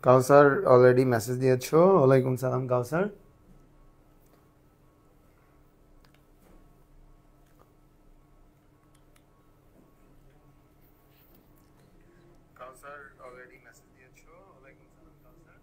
কাউসার already message দিয়েছো। ওয়ালাইকুম সালাম কাউসার। কাউসার অলরেডি মেসেজ দিয়েছো। ওয়ালাইকুম সালাম কাউসার।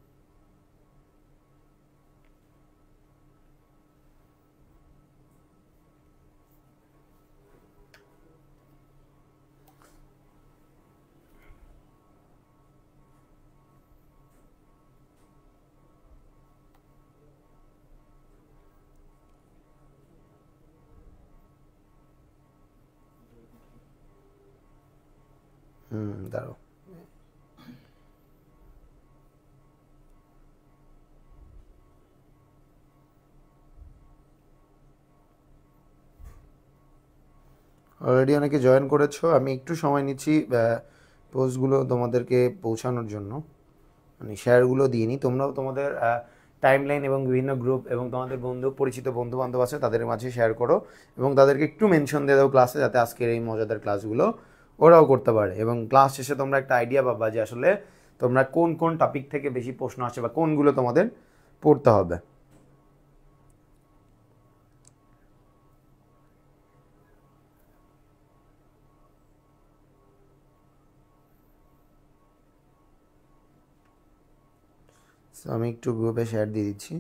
দাঁড়াও। অলরেডি অনেকে জয়েন করেছো। আমি একটু সময় নিচ্ছি পোস্টগুলো তোমাদেরকে পৌঁছানোর জন্য, মানে শেয়ারগুলো দিয়ে নিই। তোমরাও তোমাদের টাইমলাইন এবং বিভিন্ন গ্রুপ এবং তোমাদের পরিচিত বন্ধু বান্ধব আছে তাদের মাঝে শেয়ার করো এবং তাদেরকে একটু মেনশন দিয়ে দাও ক্লাসে, যাতে আজকের এই মজাদার ক্লাসগুলো ওরাও করতে পারে। এবং ক্লাস শেষে তোমরা একটা আইডিয়া পাবা যে আসলে তোমরা কোন কোন টপিক থেকে বেশি প্রশ্ন আসে বা কোনগুলো তোমাদের পড়তে হবে। সো আমি একটু গ্রুপে শেয়ার দিয়ে দিচ্ছি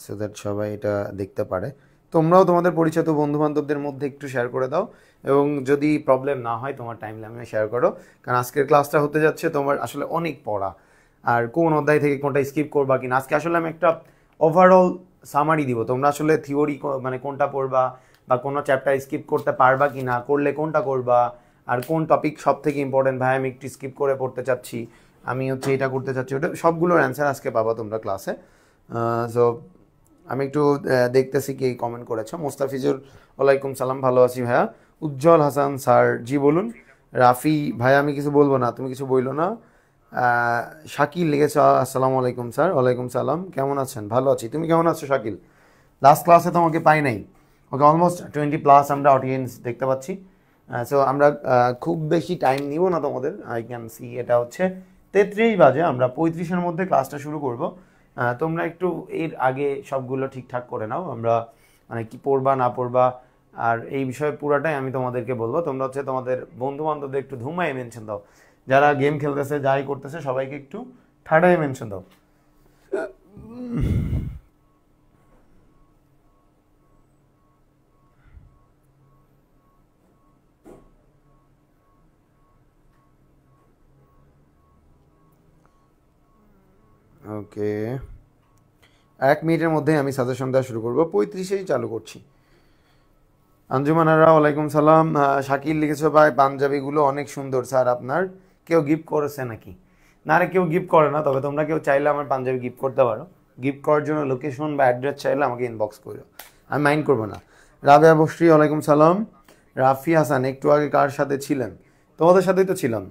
সো দ্যাট সবাই এটা দেখতে পারে। তোমরাও তোমাদের পরিচিত বন্ধু বান্ধবদের মধ্যে একটু শেয়ার করে দাও এবং যদি প্রবলেম না হয় তোমার টাইম লাইনে শেয়ার করো, কারণ আজকের ক্লাসটা হতে যাচ্ছে তোমার আসলে অনেক পড়া। আর কোন অধ্যায় থেকে কোনটা স্কিপ করবা কিনা, আজকে আসলে আমি একটা ওভারঅল সামারি দিব। তোমরা আসলে থিওরি মানে কোনটা পড়বা বা কোনো চ্যাপ্টার স্কিপ করতে পারবা কি না, করলে কোনটা করবা, আর কোন টপিক সব থেকে ইম্পর্টেন্ট, ভাই আমি একটু স্কিপ করে পড়তে চাচ্ছি, আমি হচ্ছে এটা করতে চাচ্ছি, ওটা সবগুলোর অ্যান্সার আজকে পাবা তোমরা ক্লাসে। সো আমি একটু দেখতেছি কি কমেন্ট করেছো। মোস্তাফিজুর ওয়ালাইকুম সালাম, ভালো আছি ভাইয়া। উজ্জ্বল হাসান স্যার, জি বলুন। রাফি ভাইয়া আমি কিছু বলবো না, তুমি কিছু বইলো না। শাকিল লিখেছ আসসালামু আলাইকুম স্যার। ওয়ালাইকুম সালাম, কেমন আছেন? ভালো আছি, তুমি কেমন আছো শাকিল? লাস্ট ক্লাসে তোমাকে পাই নাই। ওকে, অলমোস্ট 20+ আমরা অডিয়েন্স দেখতে পাচ্ছি। সো আমরা খুব বেশি টাইম নিব না তোমাদের। আই ক্যান সি এটা হচ্ছে 33 বাজে, আমরা 35-এর মধ্যে ক্লাসটা শুরু করব। তোমরা একটু এর আগে সবগুলো ঠিকঠাক করে নাও, আমরা মানে কি পড়বা না পড়বা আর এই বিষয়ে পুরাটাই আমি তোমাদেরকে বলবো। তোমরা হচ্ছে তোমাদের বন্ধু বান্ধবদের একটু ধুমায় মেনশন দাও, যারা গেম খেলতেছে যাই করতেছে সবাইকে একটু ঠাডায় মেনশন দাও। ওকে, 1 মিনিটের মধ্যে আমি সাজেশন দেওয়া শুরু করবো, 35-এই চালু করছি। আঞ্জুমানারা ওয়ালাইকুম সালাম। শাকিল লিখেছো ভাই পাঞ্জাবিগুলো অনেক সুন্দর স্যার, আপনার কেউ গিফট করেছে নাকি? না রে, কেউ গিফট করে না, তবে তোমরা কেউ চাইলে আমার পাঞ্জাবি গিফট করতে পারো। গিফট করার জন্য লোকেশন বা অ্যাড্রেস চাইলে আমাকে ইনবক্স করো, আমি মাইন্ড করবো না। রাবেয়া বসরি ওয়ালাইকুম সালাম। রাফি হাসান একটু আগে কার সাথে ছিলেন? তোমাদের সাথেই তো ছিলাম।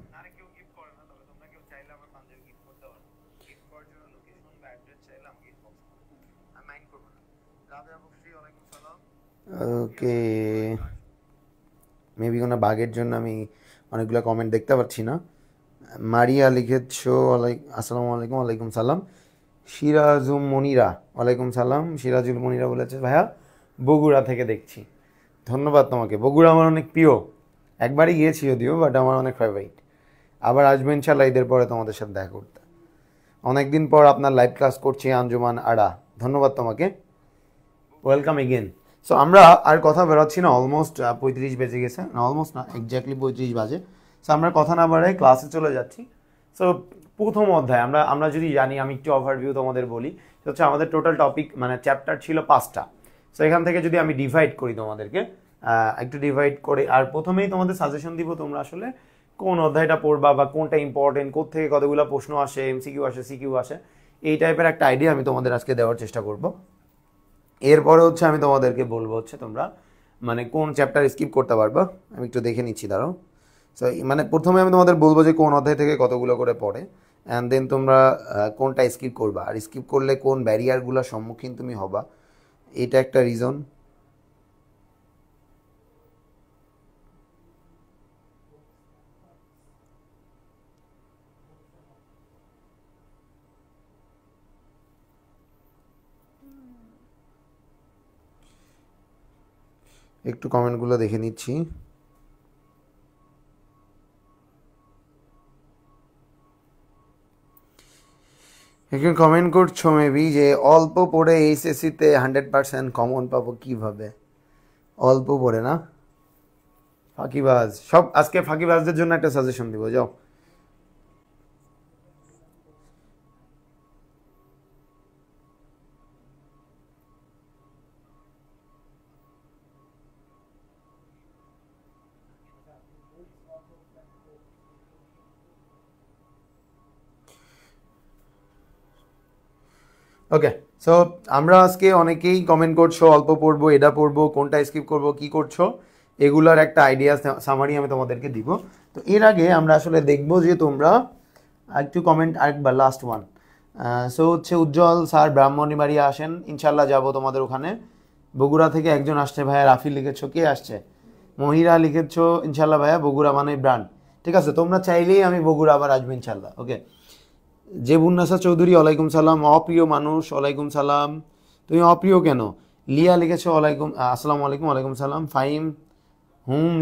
ওকে, মেবি কোনো বাগের জন্য আমি অনেকগুলো কমেন্ট দেখতে পাচ্ছি না। মারিয়া লিখেছো আসসালামু আলাইকুম। ওয়ালাইকুম সালাম। সিরাজুল মনিরা ওয়ালাইকুম সালাম। সিরাজুল মনিরা বলেছে ভাইয়া বগুড়া থেকে দেখছি। ধন্যবাদ তোমাকে। বগুড়া আমার অনেক প্রিয়, একবারই গিয়েছি যদিও, বাট আমার অনেক ফেভারিট। আবার আসবেন ইনশাল্লাহ ঈদের পরে তোমাদের সাথে দেখা করতে। অনেকদিন পর আপনার লাইভ ক্লাস করছি আঞ্জুমান আড়া, ধন্যবাদ তোমাকে। Welcome again. সো আমরা আর কথা বেরোচ্ছি না, অলমোস্ট 35 বেজে গেছে, অলমোস্ট না এক্স্যাক্টলি 35 বাজে। সো আমরা কথা না বাড়াই ক্লাসে চলে যাচ্ছি। সো প্রথম অধ্যায় আমরা আমরা যদি জানি, আমি একটু ওভারভিউ তোমাদের বলি। হচ্ছে আমাদের টোটাল টপিক মানে চ্যাপ্টার ছিল 5টা। সো এখান থেকে যদি আমি ডিভাইড করি তোমাদেরকে, একটু ডিভাইড করে, আর প্রথমেই তোমাদের সাজেশন দিব তোমরা আসলে কোন অধ্যায়টা পড়বা বা কোনটা ইম্পর্টেন্ট, কোত্থেকে কতগুলো প্রশ্ন আসে, এমসিকিউ আসে, সিকিউ আসে, এই টাইপের একটা আইডিয়া আমি তোমাদের আজকে দেওয়ার চেষ্টা করব। এরপরে হচ্ছে আমি তোমাদেরকে বলবো হচ্ছে তোমরা মানে কোন চ্যাপ্টার স্কিপ করতে পারবা। আমি একটু দেখে নিচ্ছি, দাঁড়াও। সো মানে প্রথমে আমি তোমাদের বলবো যে কোন অধ্যায় থেকে কতগুলো করে পড়ে, অ্যান্ড দেন তোমরা কোনটা স্কিপ করবা, আর স্কিপ করলে কোন ব্যারিয়ারগুলোর সম্মুখীন তুমি হবা, এটা একটা রিজন। একটু কমেন্টগুলো দেখে নিচ্ছি। একজন কমেন্ট করছো মেবি যে অল্প পড়ে এইচএসসিতে 100% কমন পাবো কিভাবে? অল্প পড়ে না, ফাঁকিবাজ সব, আজকে ফাঁকিবাজদের জন্য একটা সাজেশন দিব, যাও। ওকে, সো আমরা আজকে অনেকেই কমেন্ট করছো অল্প পড়বো, এটা পড়বো, কোনটা স্কিপ করবো, কি করছো, এগুলার একটা আইডিয়া সামারি আমি তোমাদেরকে দিব। তো এর আগে আমরা আসলে দেখবো যে তোমরা একটু কমেন্ট আরেকবার, লাস্ট ওয়ান। সো হচ্ছে উজ্জ্বল স্যার ব্রাহ্মণীবাড়িয়া আসেন, ইনশাল্লাহ যাব তোমাদের ওখানে। বগুড়া থেকে একজন আসছে ভাইয়া, রাফি লিখেছো, কে আসছে? মহিরা লিখেছো, ইনশাল্লাহ ভাইয়া, বগুড়া মানে ব্রান্ড। ঠিক আছে, তোমরা চাইলেই আমি বগুড়া আবার আসবো ইনশাল্লাহ। ওকে, জেবুন্নাসা চৌধুরী ওয়ালাইকুম সালাম। অপ্রিয় মানুষ ওয়ালাইকুম সালাম। তুমি অপ্রিয় কেন? লিয়া লিখেছো ওয়ালাইকুম আসসালামু আলাইকুম, ওয়ালাইকুম সালাম। ফাইম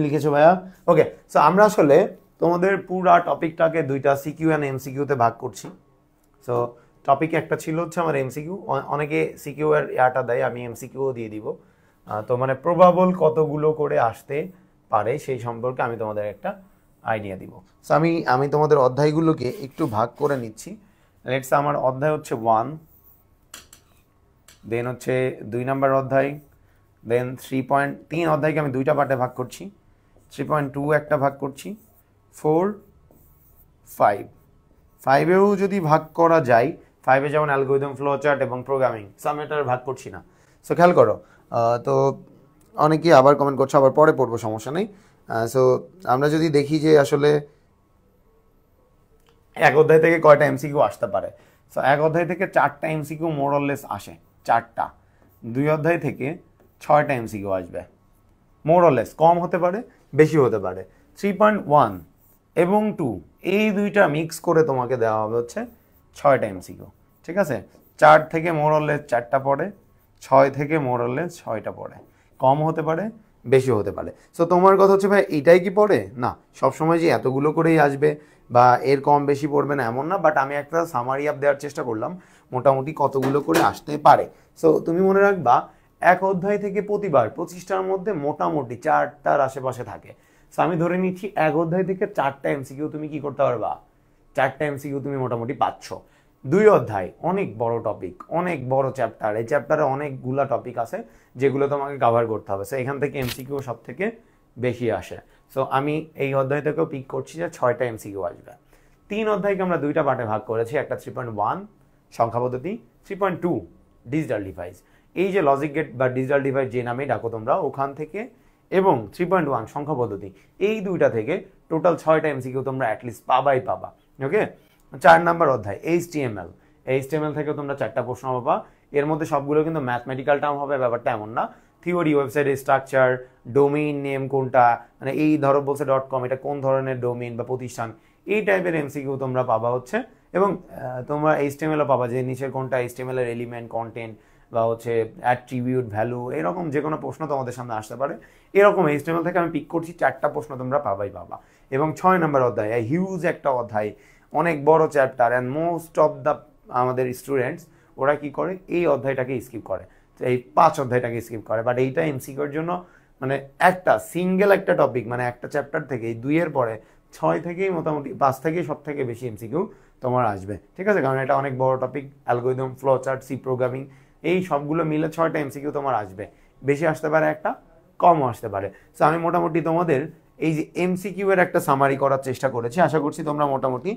লিখেছো ভাইয়া। ওকে, সো আমরা আসলে তোমাদের পুরা টপিকটাকে দুইটা সিকিউ অ্যান্ড এমসিকিউতে ভাগ করছি। সো টপিক একটা ছিল হচ্ছে আমার এমসিকিউ, অনেকে সিকিউ এর ইয়াটা দেয়, আমি এমসিকিউও দিয়ে দিব। তো মানে প্রবাবল কতগুলো করে আসতে পারে সেই সম্পর্কে আমি তোমাদের একটা আইডিয়া দিব। সো আমি তোমাদের অধ্যায়গুলোকে একটু ভাগ করে নিচ্ছি। লেটস, আমার অধ্যায় হচ্ছে 1, দেন হচ্ছে 2 নাম্বার অধ্যায়, দেন 3.3 অধ্যায়কে আমি দুইটা পার্টে ভাগ করছি, 3.2 একটা ভাগ করছি, 4, 5। 5এও যদি ভাগ করা যায়, 5-এ যেমন অ্যালগরিদম, ফ্লো চার্ট এবং প্রোগ্রামিং, সো আমি এটা ভাগ করছি না। সো খেয়াল করো, তো অনেকেই আবার কমেন্ট করছো, আবার পরে পড়বো, সমস্যা নেই। সো আমরা যদি দেখি যে আসলে এক অধ্যায় থেকে কয়টা এমসিকিউ আসতে পারে। সো এক অধ্যায় থেকে 4টা এমসিকিউ মোরলেস আসে, 4টা। 2 অধ্যায় থেকে 6টা এমসিকিউ আসবে মোরলেস, কম হতে পারে, বেশি হতে পারে। 3.1 এবং 2 এই দুইটা মিক্স করে তোমাকে দেওয়া হবে হচ্ছে 6টা এমসিকিউ। ঠিক আছে, 4 থেকে মোরলেস 4টা পড়ে, 6 থেকে মোরলেস 6টা পড়ে, কম হতে পারে, বেশি হতে পারে। সো তোমার কথা হচ্ছে ভাই এইটাই কি পড়ে না, সবসময় যে এতগুলো করেই আসবে বা এর কম বেশি পড়বে না এমন না, বাট আমি একটা সামারি আপ দেওয়ার চেষ্টা করলাম মোটামুটি কতগুলো করে আসতে পারে। সো তুমি মনে রাখবা, এক অধ্যায় থেকে প্রতিবার 25টার মধ্যে মোটামুটি 4টার আশেপাশে থাকে। সো আমি ধরে নিচ্ছি এক অধ্যায় থেকে 4টা এমসিকিউ তুমি কি করতে পারবা, 4টা এমসিকিউ তুমি মোটামুটি পাচ্ছ। 2 অধ্যায় অনেক বড় টপিক, অনেক বড় চ্যাপ্টার, এই চ্যাপ্টারে অনেকগুলা টপিক আছে যেগুলো তোমাকে কভার করতে হবে। সো এখান থেকে এমসিকিউ সব থেকে বেশি আসে। সো আমি এই অধ্যায় থেকেও পিক করছি যে 6টা এমসিকিউ আসবে। 3 অধ্যায়কে আমরা দুইটা পার্টে ভাগ করেছি, একটা 3.1 সংখ্যা পদ্ধতি, 3.2 ডিজিটাল ডিভাইস। এই যে লজিক গেট বা ডিজিটাল ডিভাইস যে নামে ডাকো তোমরা, ওখান থেকে এবং 3.1 সংখ্যা পদ্ধতি, এই দুইটা থেকে টোটাল 6টা এমসিকিউ তোমরা অ্যাটলিস্ট পাবাই পাবা। ওকে, 4 নাম্বার অধ্যায় এইচটিএমএল থেকে তোমরা 4টা প্রশ্ন পাবা। এর মধ্যে সবগুলো কিন্তু ম্যাথমেটিক্যাল টার্ম হবে, ব্যাপারটা এমন না। থিওরি, ওয়েবসাইটের স্ট্রাকচার, ডোমেইন নেম কোনটা, মানে এই ধরো বলছে .com, এটা কোন ধরনের ডোমেইন বা প্রতিষ্ঠান, এই টাইপের এমসিকিউ তোমরা পাবা হচ্ছে। এবং তোমরা এইচটিএমএলও পাবা যে নিচের কোনটা এইচটিএমএল এর এলিমেন্ট, কন্টেন্ট বা হচ্ছে অ্যাট্রিবিউট, ভ্যালু, এরকম যে কোনো প্রশ্ন তোমাদের সামনে আসতে পারে। এরকম এইচটিএমএল থেকে আমি পিক করছি 4টা প্রশ্ন তোমরা পাবাই পাবা। এবং 6 নম্বর অধ্যায়, হিউজ একটা অধ্যায়, অনেক বড় chapter, and most of the আমাদের স্টুডেন্টস ওরা কি করে, এই অধ্যায়টাকে স্কিপ করে, এই 5 অধ্যায়টাকে স্কিপ করে। বাট এইটা এমসিকিউর জন্য মানে একটা সিঙ্গেল একটা টপিক, মানে একটা চ্যাপ্টার থেকে এই 2-এর পরে 6 থেকেই মোটামুটি 5 থেকেই সব থেকে বেশি এমসিকিউ তোমার আসবে। ঠিক আছে, কারণ এটা অনেক বড় topic, algorithm, flow chart, C programming, এই সবগুলো মিলে 6টা এমসিকিউ তোমার আসবে। বেশি আসতে পারে একটা, কমও আসতে পারে। সো আমি মোটামুটি তোমাদের এই যে এমসিকিউ এর একটা সামারি করার চেষ্টা করেছি। আশা করছি তোমরা মোটামুটি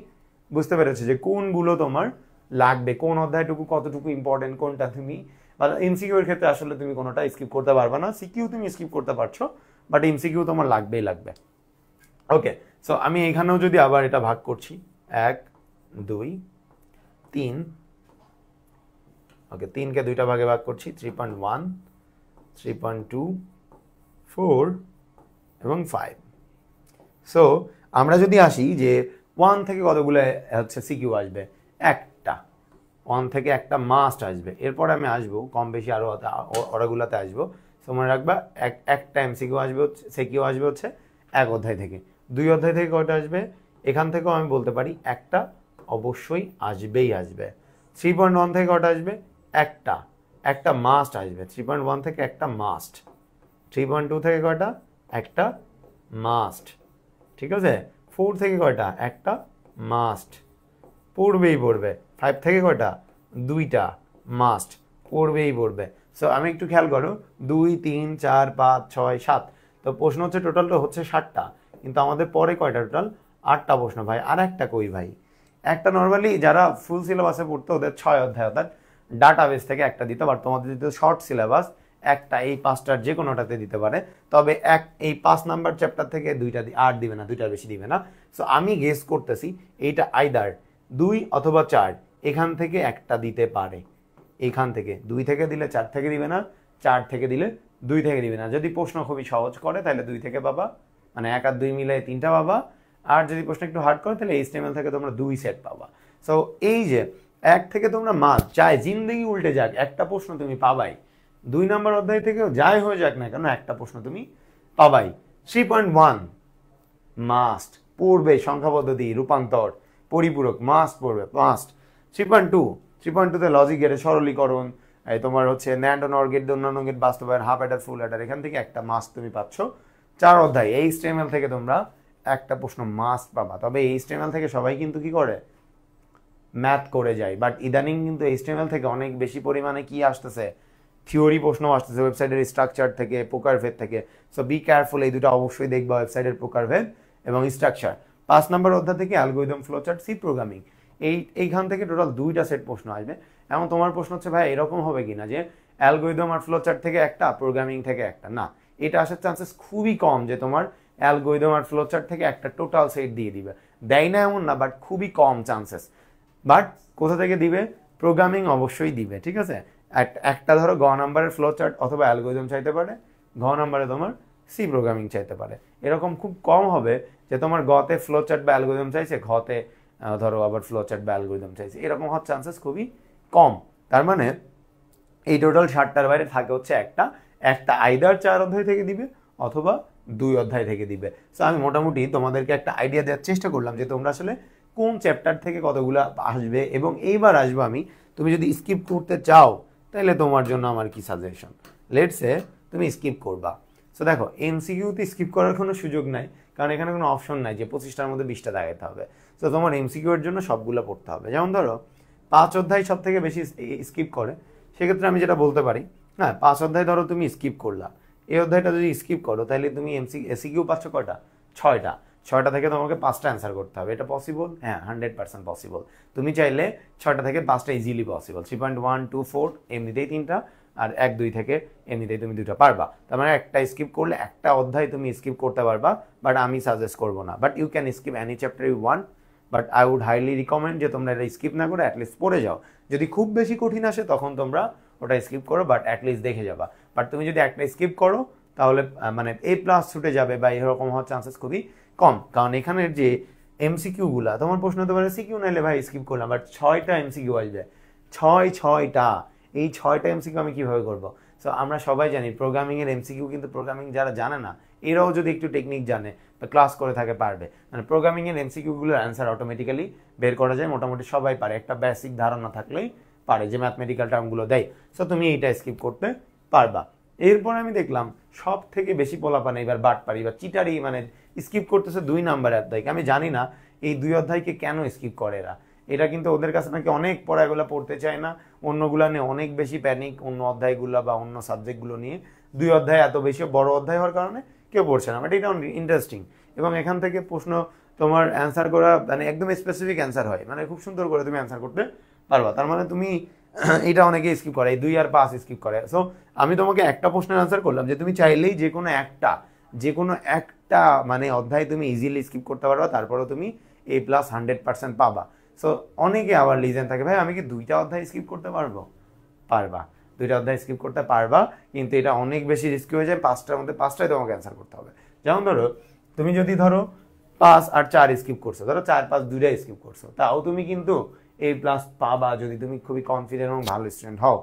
বুঝতে পেরেছো যে কোনগুলো তোমার লাগবে, কোন অধ্যায়টুকু কতটুকু ইম্পর্টেন্ট, কোনটা তুমি, বা এমসিকিউ এর ক্ষেত্রে আসলে তুমি কোনোটা স্কিপ করতে পারবে না। সিকিউ তুমি স্কিপ করতে পারছো, বাট এমসিকিউ তোমার লাগবেই লাগবে। ওকে, সো আমি এখানেও যদি আবার এটা ভাগ করছি, 1, 2, 3। ওকে, 3কে দুইটা ভাগে ভাগ করছি, 3.1, 3.2, 4 এবং 5। সো আমরা যদি আসি যে 1 থেকে কতগুলো হচ্ছে সিকিউ আসবে, একটা, 1 থেকে একটা মাস্ট আসবে। এরপরে আমি আসবো কম বেশি আরও ওরাগুলোতে আসবো। সো মনে রাখবা একটা এমসিকিউ আসবে হচ্ছে সিকিউ আসবে হচ্ছে এক অধ্যায় থেকে। 2 অধ্যায় থেকে কয়টা আসবে? এখান থেকেও আমি বলতে পারি একটা অবশ্যই আসবেই আসবে। 3.1 থেকে কয়টা আসবে? একটা মাস্ট আসবে। 3.1 থেকে একটা মাস্ট। 3.2 থেকে কয়টা? একটা মাস্ট। ঠিক আছে? 4 থেকে কয়টা? একটা মাস্ট, পড়বেই পড়বে। 5 থেকে কয়টা? 2টা মাস্ট, পড়বেই পড়বে। সো আমি একটু খেয়াল করো, 2 3 4 5 6 7, তো প্রশ্ন হচ্ছে টোটালটা হচ্ছে 60টা, কিন্তু আমাদের পরে কয়টা টোটাল? 8টা প্রশ্ন ভাই। আর একটা কই ভাই? একটা নর্মালি যারা ফুল সিলেবাসে পড়তো ওদের 6 অধ্যায়, অর্থাৎ ডাটাবেস থেকে একটা দিত, বাট তোমাদের দিতে শর্ট সিলেবাস একটা, এই 5টার যে কোনোটাতে দিতে পারে। তবে এই 5 নাম্বার চ্যাপ্টার থেকে 2টা আর দিবে না, 2টার বেশি দিবে না। সো আমি গেস করতেছি এইটা আইদার 2 অথবা 4, এখান থেকে একটা দিতে পারে। এখান থেকে 2 থেকে দিলে 4 থেকে দিবে না, 4 থেকে দিলে 2 থেকে দিবে না। যদি প্রশ্ন খুবই সহজ করে তাহলে 2 থেকে পাবা, মানে 1 আর 2 মিলে 3টা পাবা। আর যদি প্রশ্ন একটু হার্ড করে তাহলে HTML থেকে তোমরা 2 সেট পাবা। সো এই যে 1 থেকে তোমরা চাই জিন্দগি উল্টে যাক, একটা প্রশ্ন তুমি পাবাই। 2 নম্বর অধ্যায় থেকেও যাই হয়ে যাক না কেন, একটা প্রশ্ন তুমি পাবাই। 3.1 মাস্ট পড়বে, সংখ্যা পদ্ধতি, রূপান্তর, পরিপূরক মাস্ট পড়বে, মাস্ট। 3.2 তে লজিক গেটের সরলীকরণ, তোমার হচ্ছে ন্যান্ড ও নর গেট, অন্যান্য গেট বাস্তবায়ন, হাফ অ্যাডার, ফুল অ্যাডার, এখান থেকে একটা মাস্ট তুমি পাচ্ছ। 4 অধ্যায় HTML থেকে তোমরা একটা প্রশ্ন মাস্ট পাবা। তবে HTML থেকে সবাই কিন্তু কি করে? ম্যাথ করে যায়। বাট ইদানিং কিন্তু HTML থেকে অনেক বেশি পরিমাণে কি আসতেছে? থিওরি প্রশ্ন আসতেছে ওয়েবসাইটের স্ট্রাকচার থেকে, প্রকারভেদ থেকে। সো বি কেয়ারফুল, এই দুটো অবশ্যই দেখবা, ওয়েবসাইটের প্রকারভেদ এবং স্ট্রাকচার। 5 নম্বর অধ্যায় থেকে অ্যালগরিদম, ফ্লোচার্ট, সি প্রোগ্রামিং, এইখান থেকে টোটাল 2টা সেট প্রশ্ন আসবে। এবং তোমার প্রশ্ন হচ্ছে ভাই এরকম হবে কিনা যে অ্যালগরিদম আর ফ্লোচার্ট থেকে একটা, প্রোগ্রামিং থেকে একটা? না, এটা আসার চান্সেস খুবই কম যে তোমার অ্যালগরিদম আর ফ্লোচার্ট থেকে একটা টোটাল সেট দিয়ে দিবে। দেয় না এমন না, বাট খুবই কম চান্সেস। বাট কোথা থেকে দিবে? প্রোগ্রামিং অবশ্যই দিবে। ঠিক আছে? একটা ধরো গ নাম্বারের ফ্লো চার্ট অথবা অ্যালগরিদম চাইতে পারে, ঘ নাম্বারে তোমার সি প্রোগ্রামিং চাইতে পারে। এরকম খুব কম হবে যে তোমার গতে ফ্লো চার্ট বা অ্যালগরিদম চাইছে, ঘতে ধরো আবার ফ্লো চার্ট বা অ্যালগরিদম চাইছে। এরকম হওয়ার চান্সেস খুবই কম। তার মানে এই টোটাল 60টার বাইরে থাকে হচ্ছে একটা আইদার 4 অধ্যায় থেকে দিবে অথবা 2 অধ্যায় থেকে দিবে। সো আমি মোটামুটি তোমাদেরকে একটা আইডিয়া দেওয়ার চেষ্টা করলাম যে তোমরা আসলে কোন চ্যাপ্টার থেকে কতগুলো আসবে। এবং এইবার আসবো আমি, তুমি যদি স্কিপ করতে চাও তাহলে তোমার জন্য আমার কি সাজেশন? লেটসে তুমি স্কিপ করবা। সো দেখো, এমসিকিউতে স্কিপ করার কোনো সুযোগ নাই, কারণ এখানে কোনো অপশন নাই যে 25টার মধ্যে 20টা দেখাতে হবে। সো তোমার এমসিকিউ এর জন্য সবগুলো পড়তে হবে। যেমন ধরো 5 অধ্যায় সব থেকে বেশি স্কিপ করে, সেক্ষেত্রে আমি যেটা বলতে পারি, হ্যাঁ 5 অধ্যায় ধরো তুমি স্কিপ করলা, এই অধ্যায়টা যদি স্কিপ করো তাহলে তুমি এসিকিউ পাচ্ছ কয়টা? 6টা থেকে তোমাকে 5টা অ্যান্সার করতে হবে। এটা পসিবল? হ্যাঁ, 100% পসিবল। তুমি চাইলে 6টা থেকে 5টা ইজিলি পসিবল। 3.1 2 4 এমনিতেই 3টা, আর 1 2 থেকে এমনিতেই তুমি 2টা পারবা। তার মানে একটা স্কিপ করলে একটা অধ্যায় তুমি স্কিপ করতে পারবা, বাট আমি সাজেস্ট করবো না। But you can skip any chapter you want, but I would highly recommend যে তোমরা এটা স্কিপ না করে অ্যাটলিস্ট পড়ে যাও। যদি খুব বেশি কঠিন আসে তখন তোমরা ওটা স্কিপ করো, বাট অ্যাটলিস্ট দেখে যাবা। বাট তুমি যদি একটা স্কিপ করো তাহলে মানে A+ ছুটে যাবে বা এরকম হওয়ার চান্সেস খুবই কম। কারণ এখানের যে এমসিকিউগুলা, তোমার প্রশ্ন হতে পারে সিকিউ নাইলে ভাই স্কিপ করলাম, বাট 6টা এমসিকিউ আসবে। 6টা, এই 6টা এমসিকিউ আমি কিভাবে করবো? সো আমরা সবাই জানি প্রোগ্রামিংয়ের এমসিকিউ, কিন্তু প্রোগ্রামিং যারা জানে না এরাও যদি একটু টেকনিক জানে বা ক্লাস করে থাকে পারবে। মানে প্রোগ্রামিংয়ের এমসিকিউগুলোর অ্যান্সার অটোমেটিক্যালি বের করা যায়, মোটামুটি সবাই পারে, একটা বেসিক ধারণা থাকলেই পারে যে ম্যাথমেটিক্যাল টার্মগুলো দেয়। সো তুমি এইটা স্কিপ করতে পারবা। এরপর আমি দেখলাম সব থেকে বেশি পোলাপান এবার বাটপারি বা চিটারি, মানে স্কিপ করতেছে 2 নাম্বার অধ্যায়কে। আমি জানি না এই 2 অধ্যায়কে কেন স্কিপ করে এরা। এটা কিন্তু ওদের কাছে নাকি অনেক পড়া, এগুলো পড়তে চায় না, অন্যগুলো নিয়ে অনেক বেশি প্যানিক, অন্য অধ্যায়গুলো বা অন্য সাবজেক্টগুলো নিয়ে। 2 অধ্যায় এত বেশি বড় অধ্যায় হওয়ার কারণে কেউ পড়ছে না। বাট এটা ইন্টারেস্টিং, এবং এখান থেকে প্রশ্ন তোমার অ্যান্সার করা মানে একদম স্পেসিফিক অ্যান্সার হয়, মানে খুব সুন্দর করে তুমি অ্যান্সার করতে পারবা। তার মানে তুমি এটা অনেকে স্কিপ করে, এই 2 আর 5 স্কিপ করে। সো আমি তোমাকে একটা প্রশ্নের অ্যান্সার করলাম যে তুমি চাইলেই যে কোনো একটা মানে অধ্যায় তুমি ইজিলি স্কিপ করতে পারবা, তারপরেও তুমি A+ 100% পাবা। সো অনেকে আবার লিজেন থাকে, ভাই আমি কি 2টা অধ্যায় স্কিপ করতে পারবো? পারবা, 2টা অধ্যায় স্কিপ করতে পারবা, কিন্তু এটা অনেক বেশি রিস্কি হয়ে যায়। 5টার মধ্যে 5টাই তোমাকে অ্যান্সার করতে হবে। যেমন ধরো তুমি যদি ধরো 5 আর 4 স্কিপ করছো, ধরো 4 5 2টাই স্কিপ করছো, তাও তুমি কিন্তু A+ পাবা যদি তুমি খুবই কনফিডেন্ট এবং ভালো স্টুডেন্ট হও,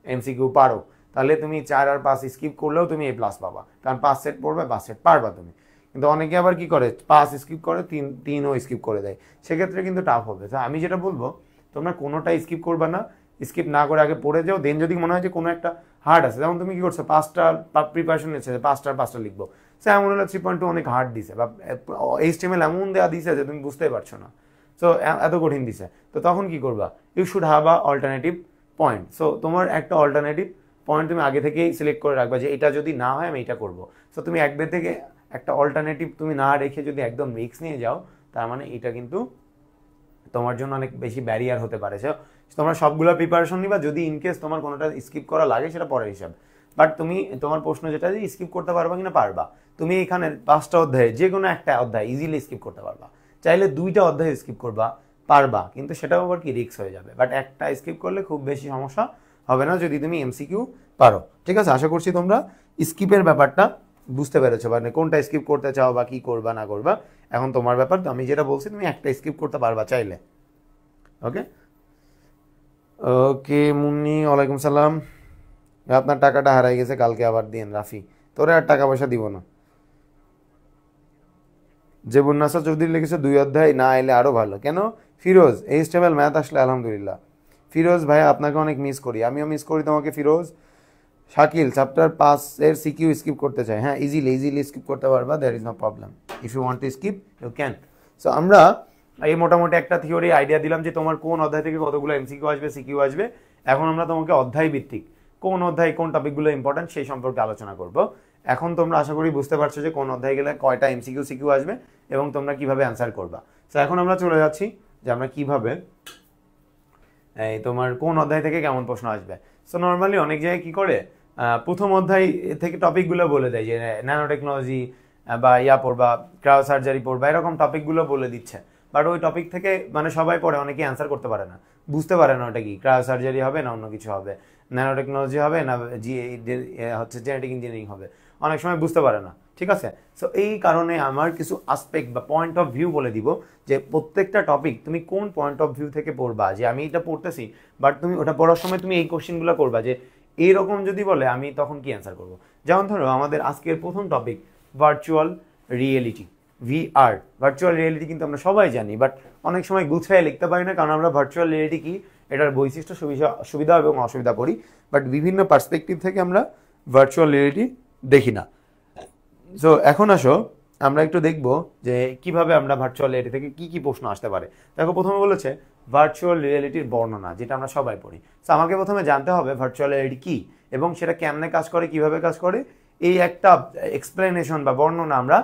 এমসিকিউ পারো। তাহলে তুমি 4 আর 5 স্কিপ করলেও তুমি A+ পাবা, কারণ 5 সেট পড়বে, 5 সেট পারবা তুমি। কিন্তু অনেকে আবার কি করে 5 স্কিপ করে, 3ও স্কিপ করে দেয়, সেক্ষেত্রে কিন্তু টাফ হবে। তো আমি যেটা বলবো, তোমরা কোনোটা স্কিপ করবা না, স্কিপ না করে আগে পড়ে যাও, দেন যদি মনে হয় যে কোনো একটা হার্ড আছে, যেমন তুমি কি করছো 5টা প্রিপারেশন নিচ্ছে, 5টা লিখবো, সে এমন হলো 3.2 অনেক হার্ড দিছে, বা HTML এমন দেওয়া দিছে যে তুমি বুঝতেই পারছো না, সো এত কঠিন দিছে, তো তখন কি করবা, you should have a alternative point. So তোমার একটা অল্টারনেটিভ পয়েন্ট তুমি আগে থেকেই সিলেক্ট করে রাখবা যে এটা যদি না হয় আমি এটা করবো। সো তুমি এক থেকে একটা অল্টারনেটিভ তুমি না রেখে যদি একদম রিস্ক নিয়ে যাও, তার মানে এটা কিন্তু তোমার জন্য অনেক বেশি ব্যারিয়ার হতে পারে। তোমরা সবগুলো প্রিপারেশন নিবা, যদি ইনকেস তোমার কোনোটা স্কিপ করা লাগে সেটা পরের হিসাব, বাট তুমি তোমার প্রশ্ন যেটা যে স্কিপ করতে পারবা কিনা, পারবা। তুমি এখানে 5টা অধ্যায়ে যে কোনো একটা অধ্যায় ইজিলি স্কিপ করতে পারবা, চাইলে 2টা অধ্যায় স্কিপ করবা, পারবা, কিন্তু সেটাও আবার কি রিস্ক হয়ে যাবে। বাট একটা স্কিপ করলে খুব বেশি সমস্যা হবে না যদি তুমি MCQ পারো। ঠিক আছে, আশা করছি তোমরা স্কিপের ব্যাপারটা বুঝতে পেরেছো, মানে কোনটা স্কিপ করতে চাও বা কি করবা না করবা এখন তোমার ব্যাপার। আমি যেটা বলছি তুমি একটা স্কিপ করতে পারবা চাইলে। ওকে ওকে মুন্নি, ওয়ালাইকুম সালাম। আপনার টাকাটা হারাই গেছে, কালকে আবার দিন রাফি, তোরে আর টাকা পয়সা দিব না। যে বুন্নাসা চৌধুরী লিখেছে 2 অধ্যায় না এলে আরো ভালো। কেন? ফিরোজ, HTML ম্যাথ আসলে আলহামদুলিল্লাহ। ফিরোজ ভাই আপনাকে অনেক মিস করি, আমিও মিস করি তোমাকে ফিরোজ। শাকিল, চ্যাপ্টার 5 এর সিকিউ স্কিপ করতে চাই, হ্যাঁ ইজিলি স্কিপ করতে পারবা, there is no problem, if you want to skip you can. So আমরা এই মোটামুটি একটা থিওরি আইডিয়া দিলাম যে তোমার কোন অধ্যায় থেকে কতগুলো MCQ আসবে, সিকিউ আসবে। এখন আমরা তোমাকে অধ্যায় ভিত্তিক কোন অধ্যায় কোন টপিকগুলো ইম্পর্টেন্ট সেই সম্পর্কে আলোচনা করব। এখন তোমরা আশা করি বুঝতে পারছো যে কোন অধ্যায় গেলে কয়টা MCQ সিকিউ আসবে এবং তোমরা কিভাবে অ্যান্সার করবা। সো এখন আমরা চলে যাচ্ছি যে আমরা কিভাবে এই তোমার কোন অধ্যায় থেকে কেমন প্রশ্ন আসবে। সো নর্মালি অনেক জায়গায় কি করে প্রথম অধ্যায় থেকে টপিকগুলো বলে দেয় যে ন্যানো টেকনোলজি বা পড়বা, ক্রায়ো সার্জারি পড়বা, এরকম টপিকগুলো বলে দিচ্ছে। বাট ওই টপিক থেকে মানে সবাই পড়ে, অনেকেই অ্যান্সার করতে পারে না, বুঝতে পারে না ওটা কি, ক্রায়ো সার্জারি হবে না অন্য কিছু হবে, ন্যানো টেকনোলজি হবে না হচ্ছে জেনেটিক ইঞ্জিনিয়ারিং হবে, অনেক সময় বুঝতে পারে না। ঠিক আছে, সো এই কারণে আমার কিছু আসপেক্ট বা পয়েন্ট অফ ভিউ বলে দিব যে প্রত্যেকটা টপিক তুমি কোন পয়েন্ট অফ ভিউ থেকে পড়বা। যে আমি এটা পড়তেছি, বাট তুমি ওটা পড়ার সময় তুমি এই কোশ্চেনগুলো করবা যে এইরকম যদি বলে আমি তখন কি অ্যান্সার করব। যেমন ধরো আমাদের আজকের প্রথম topic virtual reality, VR। Virtual reality কিন্তু আমরা সবাই জানি, বাট অনেক সময় গুছিয়ে লিখতে পারি না, কারণ আমরা ভার্চুয়াল রিয়েলিটি কি, এটার বৈশিষ্ট্য সুবিধা এবং অসুবিধা পড়ি, বাট বিভিন্ন পার্সপেক্টিভ থেকে আমরা ভার্চুয়াল রিয়েলিটি দেখি না। সো এখন আসো আমরা একটু দেখব যে কিভাবে আমরা ভার্চুয়াল রিয়েলিটি থেকে কি কি প্রশ্ন আসতে পারে। দেখো প্রথমে বলেছে ভার্চুয়াল রিয়েলিটির বর্ণনা, যেটা আমরা সবাই পড়ি। সো আমাকে প্রথমে জানতে হবে ভার্চুয়াল রিয়েলিটি কি এবং সেটা কেমনে কাজ করে, কিভাবে কাজ করে, এই একটা এক্সপ্লেনেশন বা বর্ণনা আমরা